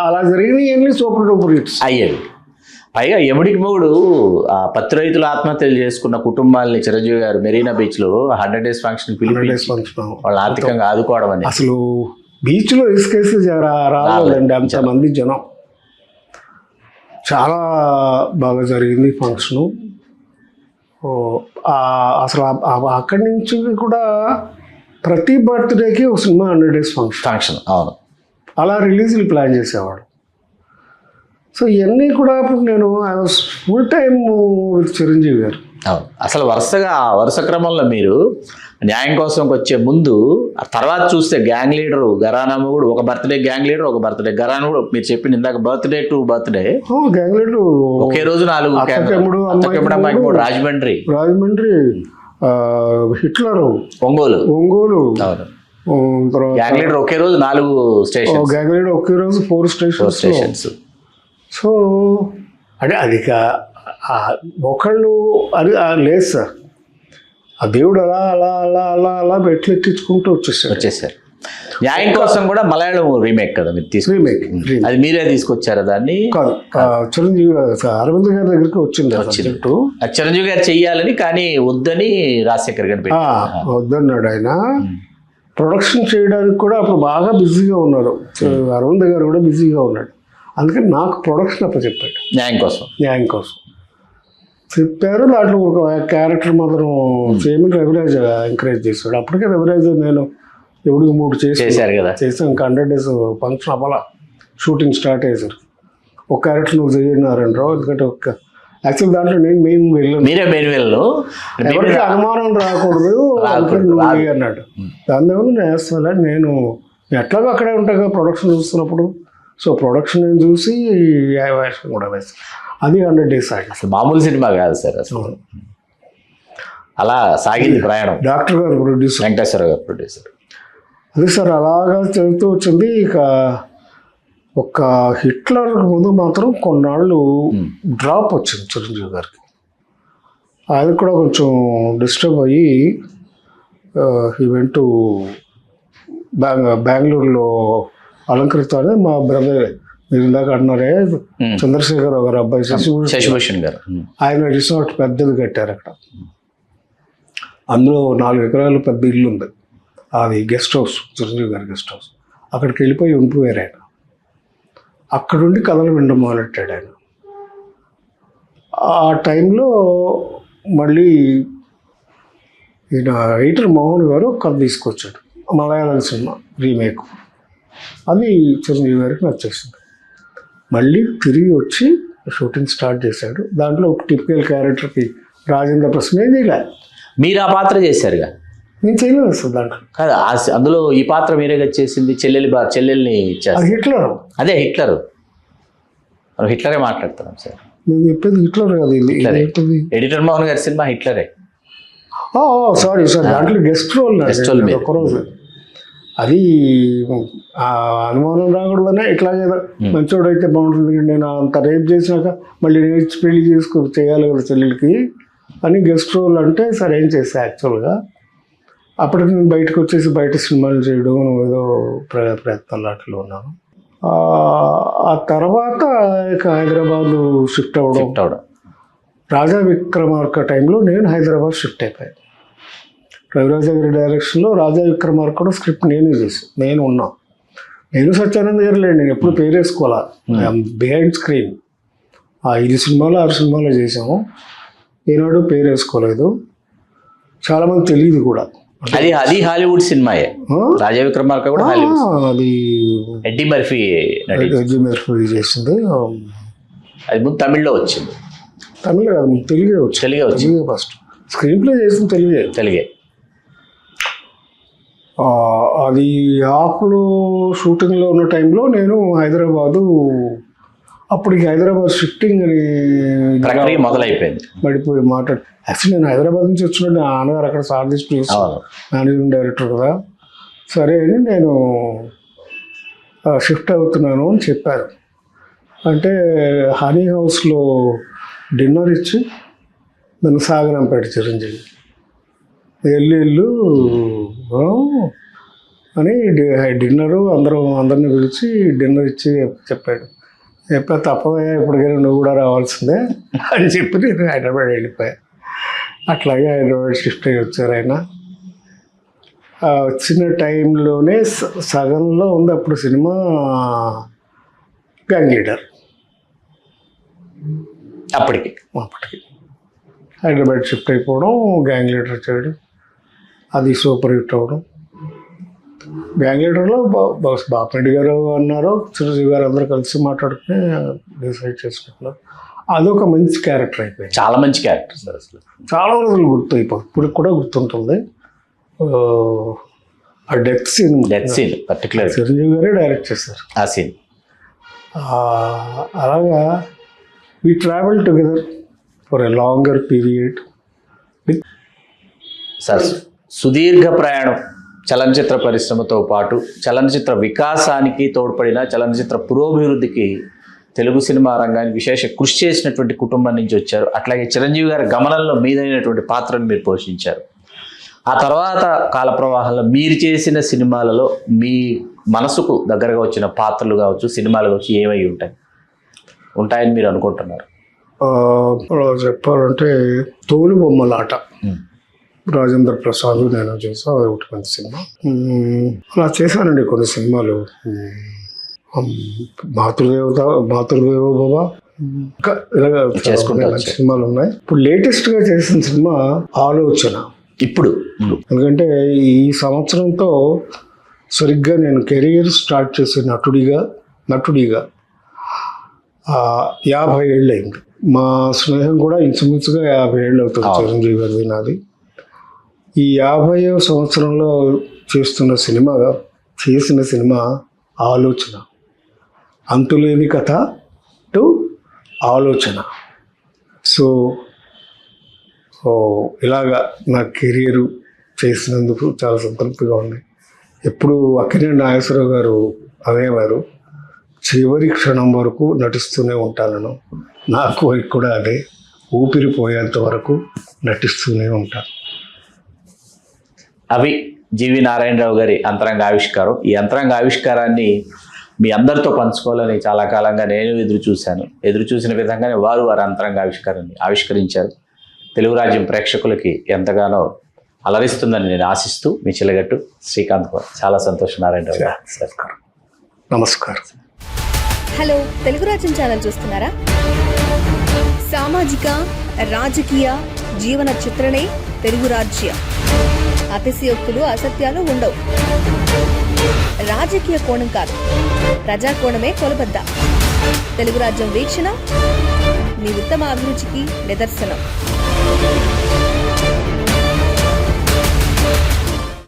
అలా జరిగినవి ఏంటి సూపర్ డూపర్ హిట్స్ అయ్యేవి. పైగా ఎముడికి మూడు ఆ పత్తి రైతులు ఆత్మహత్యలు చేసుకున్న కుటుంబాలని చిరంజీవి గారు మెరీనా బీచ్ లో 100 days ఫంక్షన్ పిలిపించి వాళ్ళు ఆర్థికంగా ఆదుకోవడం అనేది. అసలు బీచ్ లో ఇసుకేసి రావాలండి అంతమంది జనం. చాలా బాగా జరిగింది ఫంక్షను. అసలు అక్కడి నుంచి కూడా ప్రతి బర్త్డేకి ఒక సినిమా 100 days ఫంక్షన్. అవును, అలా రిలీజ్లు ప్లాన్ చేసేవాడు. సో ఇవన్నీ కూడా నేను I was full time with Chiranjeevi గారు. అవును, అసలు వరుస క్రమంలో మీరు న్యాయం కోసంకి వచ్చే ముందు తర్వాత చూస్తే గ్యాంగ్ లీడరు గరానమ్మ కూడా ఒక బర్త్డే, గ్యాంగ్ లీడర్ ఒక బర్త్డే, గరాన కూడా మీరు చెప్పింది ఇందాక birthday to birthday gang leader ఒకే రోజు 4 రాజమండ్రి హిట్లర్ ఒంగోలు. తర్వాత గ్యాంగ్ లీడర్ ఒకే రోజు 4 స్టేషన్, గ్యాంగ్ లీడర్ ఒకే రోజు 4 స్టేషన్స్. సో అంటే అది ఒకళ్ళు అది లేదు సార్, ఆ దేవుడు అలా అలా అలా అలా అలా మెట్లు ఎక్కించుకుంటూ వచ్చేసారు. న్యాయం కోసం కూడా మలయాళం రీమేక్ కదా మీరు రీమేక్, అది మీరే తీసుకొచ్చారా దాన్ని? కాదు, చిరంజీవి అరవింద్ గారి దగ్గరికి వచ్చింది సబ్జెక్టు. చిరంజీవి గారు చెయ్యాలని కానీ వద్దని రాజశేఖర్ గారు వద్దన్నాడు ఆయన. ప్రొడక్షన్ చేయడానికి కూడా అప్పుడు బాగా బిజీగా ఉన్నారు, అరవింద్ గారు కూడా బిజీగా ఉన్నాడు. అందుకని నాకు ప్రొడక్షన్ అప్పచెప్పాడు న్యాయం కోసం చెప్పారు. దాంట్లో ఒక క్యారెక్టర్ మాత్రం చేయమని రవిరాజ్ ఎంకరేజ్ చేశాడు. అప్పటికే రవిరాజ్ నేను ఎవడికి 3 చేశారు కదా, చేసాం. ఇంకా 100 days ఫంక్షన్ అవ్వాల, షూటింగ్ స్టార్ట్ అయ్యేసారు. ఒక క్యారెక్టర్ నువ్వు చేయన్నారంటారు, ఎందుకంటే యాక్చువల్ దాంట్లో నేను మెయిన్ వెళ్ళను, ఎవరికి అనుమానం రాకూడదు నువ్వు అన్నాడు. దాని దగ్గర నేను వేస్తాను, నేను ఎట్లాగో అక్కడే ఉంటా కదా ప్రొడక్షన్ చూస్తున్నప్పుడు. సో ప్రొడక్షన్ నేను చూసి వేషం కూడా వేస్తాను. అది 100 days అసలు మామూలు సినిమా కాదు సార్ అసలు. అలా సాగింది ప్రయాణం. డాక్టర్ గారు ప్రొడ్యూసర్, వెంకటేశ్వర గారు ప్రొడ్యూసర్. అది సార్ అలాగా చదువుతూ వచ్చింది. ఇక ఒక హిట్లర్ ముందు మాత్రం కొన్నాళ్ళు డ్రాప్ వచ్చింది చిరంజీవి గారికి. ఆయన కూడా కొంచెం డిస్టర్బ్ అయ్యి ఈవెంట్ బెంగళూరులో అలంకృత అనే మా బ్రదర్, మీరు ఇందాక అన్నారే చంద్రశేఖర్ గారు అబ్బాయి శశిభూషణ్ గారు, ఆయన రిసార్ట్ పెద్దది కట్టారు అక్కడ. అందులో 4 ఎకరాలు పెద్ద ఇల్లు ఉంది, అది గెస్ట్ హౌస్, చిరంజీవి గారి గెస్ట్ హౌస్. అక్కడికి వెళ్ళిపోయి ఉండిపోయారు ఆయన. అక్కడుండి కథలు వినడం మొదలెట్టాడు ఆయన. ఆ టైంలో మళ్ళీ ఈయన రైటర్ మోహన్ గారు కథ తీసుకొచ్చాడు, మలయాళం సినిమా రీమేక్. అది చిరంజీవి గారికి నచ్చేసింది. మళ్ళీ తిరిగి వచ్చి షూటింగ్ స్టార్ట్ చేశాడు. దాంట్లో ఒక టిపికల్ క్యారెక్టర్కి రాజేంద్ర ప్రశ్న చేయలే. మీరు ఆ పాత్ర చేశారుగా? నేను చేయలేదు సార్ దాంట్లో. కాదు, అందులో ఈ పాత్ర మీరేగా చేసింది, చెల్లెల్ని హిట్లర్. అదే హిట్లరే మాట్లాడుతున్నాం సార్. నేను చెప్పేది హిట్లర్ కాదు ఇది ఏంటిది ఎడిటర్ మోహన్ గారి సినిమా హిట్లరే. సారీ దాంట్లో గెస్ట్ రోల్ మీద. ఒకరోజు అది ఆ అనుమానం రాకూడదనే ఇట్లాగే మంచోడు అయితే బాగుంటుంది, నేను అంత రేప్ చేసినాక మళ్ళీ నేర్చి పెళ్లి చేయాలి కదా చెల్లెలకి అని గెస్ట్ రోల్ అంటే సరే ఏం చేస్తా యాక్చువల్గా. అప్పటికి నేను బయటకు వచ్చేసి బయట సినిమాలు చేయడం ఏదో ప్రయత్నాలు అట్లా ఉన్నాను. ఆ తర్వాత ఇక హైదరాబాద్ షిఫ్ట్ అవ్వడం. రాజా విక్రమార్క టైంలో నేను హైదరాబాద్ షిఫ్ట్ అయిపోయాను. రవిరాజ గారి డైరెక్షన్లో రాజా విక్రమార్క స్క్రిప్ట్ నేనే చేసి నేను ఉన్నా. నేను సత్యానంద్ గారు లేండి, నేను ఎప్పుడు పేరు వేసుకోవాలా, బిహైండ్ స్క్రీన్. 5 సినిమాలు 6 సినిమాలు చేసాము, ఏనాడు పేరు వేసుకోలేదు, చాలామంది తెలియదు కూడా. అది హాలీవుడ్ సినిమాయే. రాజా విక్రమార్క కూడా అది ఎడ్డీ మర్ఫీ చేసింది. అది ముందు తమిళ్లో వచ్చింది. తమిళ కాదు, తెలుగే వచ్చింది ఫస్ట్. స్క్రీన్ ప్లే చేసింది తెలుగే. అది హాఫ్లో షూటింగ్లో ఉన్న టైంలో నేను అప్పటికి హైదరాబాద్ షిఫ్టింగ్ అని ప్రక్రియ మొదలైపోయింది. పడిపోయి యాక్చువల్లీ నేను హైదరాబాద్ నుంచి వచ్చినట్టు నా నాన్నగారు అక్కడ సారథిస్ట్ మేనేజింగ్ డైరెక్టర్ కదా, సరే అని నేను షిఫ్ట్ అవుతున్నాను అని చెప్పారు. అంటే హనీ హౌస్లో డిన్నర్ ఇచ్చి నన్ను సాగరంపేట చిరంజీవి వెళ్ళు అని డిన్నరు అందరిని పిలిచి డిన్నర్ ఇచ్చి చెప్పాడు. చెప్పా తప్పదయ్యా, ఇప్పటికైనా నువ్వు కూడా రావాల్సిందే అని చెప్పి నేను హైదరాబాద్ వెళ్ళిపోయా. అట్లాగే హైదరాబాద్ షిఫ్ట్ అయ్యి వచ్చారు ఆయన. వచ్చిన టైంలోనే సగంలో ఉంది అప్పుడు సినిమా గ్యాంగ్ లీడర్. అప్పటికి హైదరాబాద్ షిఫ్ట్ అయిపోవడం, గ్యాంగ్ లీడర్ చేయడం, అది సూపర్ హిట్ అవ్వడం. గ్యాంగ్ లీడర్లో బాపిరెడ్డి గారు అన్నారు, చిరంజీవి గారు అందరూ కలిసి మాట్లాడుకుని డిసైడ్ చేసుకుంటున్నారు. అదొక మంచి క్యారెక్టర్ అయిపోయింది, చాలా మంచి క్యారెక్టర్ సార్. అసలు చాలా రోజులు గుర్తయిపోయి ఇప్పుడు కూడా గుర్తుంటుంది. ఆ డెత్ సీన్ పర్టికులర్ చిరంజీవి గారే డైరెక్ట్ చేశారు ఆ సీన్. అలాగా we traveled together for a longer period. Sir, సుదీర్ఘ ప్రయాణం చలనచిత్ర పరిశ్రమతో పాటు చలనచిత్ర వికాసానికి తోడ్పడిన, చలనచిత్ర పురోభివృద్ధికి తెలుగు సినిమా రంగానికి విశేష కృషి చేసినటువంటి కుటుంబం నుంచి వచ్చారు. అట్లాగే చిరంజీవి గారి గమనంలో మీదైనటువంటి పాత్రను మీరు పోషించారు. ఆ తర్వాత కాల ప్రవాహంలో మీరు చేసిన సినిమాలలో మీ మనసుకు దగ్గరగా వచ్చిన పాత్రలు కావచ్చు, సినిమాలు కావచ్చు, ఏమై ఉంటాయని మీరు అనుకుంటున్నారు? చెప్పాలంటే తోలు బొమ్మలాట రాజేంద్ర ప్రసాద్ నేను చేసా, ఒకటి మంచి సినిమా. అలా చేశానండి కొన్ని సినిమాలు. మాతృదేవో బాబా, ఇంకా ఇలాగ చేసుకుంటే సినిమాలు ఉన్నాయి. ఇప్పుడు లేటెస్ట్గా చేసిన సినిమా ఆలోచన. ఇప్పుడు ఎందుకంటే ఈ సంవత్సరంతో సరిగ్గా నేను కెరీర్ స్టార్ట్ చేసే నటుడిగా 50 ఏళ్ళు అయింది. మా స్నేహం కూడా ఇంచుమించుగా 50 ఏళ్ళు అవుతుంది చిరంజీవి గారిది నాది. ఈ 50వ సంవత్సరంలో చేసిన సినిమా ఆలోచన. అంతులేని కథ టు ఆలోచన. సో ఇలాగా నా కెరీరు చేసినందుకు చాలా సంతృప్తిగా ఉంది. ఎప్పుడు అక్కినేని నాగేశ్వరరావు గారు అనేవారు, చివరి క్షణం వరకు నటిస్తూనే ఉంటాను. నాకు కూడా అదే, ఊపిరిపోయేంత వరకు నటిస్తూనే ఉంటాను. అవి జీవి నారాయణరావు గారి అంతరంగ ఆవిష్కారం. ఈ అంతరంగ ఆవిష్కారాన్ని మీ అందరితో పంచుకోవాలని చాలా కాలంగా నేను ఎదురు చూసిన విధంగానే వారి అంతరంగ ఆవిష్కారాన్ని ఆవిష్కరించారు. తెలుగు రాజ్యం ప్రేక్షకులకి ఎంతగానో అలరిస్తుందని నేను ఆశిస్తూ, మీ చిలగట్టు శ్రీకాంత్ కుమార్. చాలా సంతోషం నారాయణరావు గారు. నమస్కారం. హలో, తెలుగు రాజ్యం ఛానల్ చూస్తున్నారా? సామాజిక రాజకీయ జీవన చిత్రణే తెలుగు రాజ్యం. అతిశయోక్తులు అసత్యాలు ఉండవు. రాజకీయ కోణం కాదు, ప్రజా కోణమే కొలబద్ద. తెలుగు రాజ్యం వీక్షణ మీ ఉత్తమ అభిరుచికి నిదర్శనం.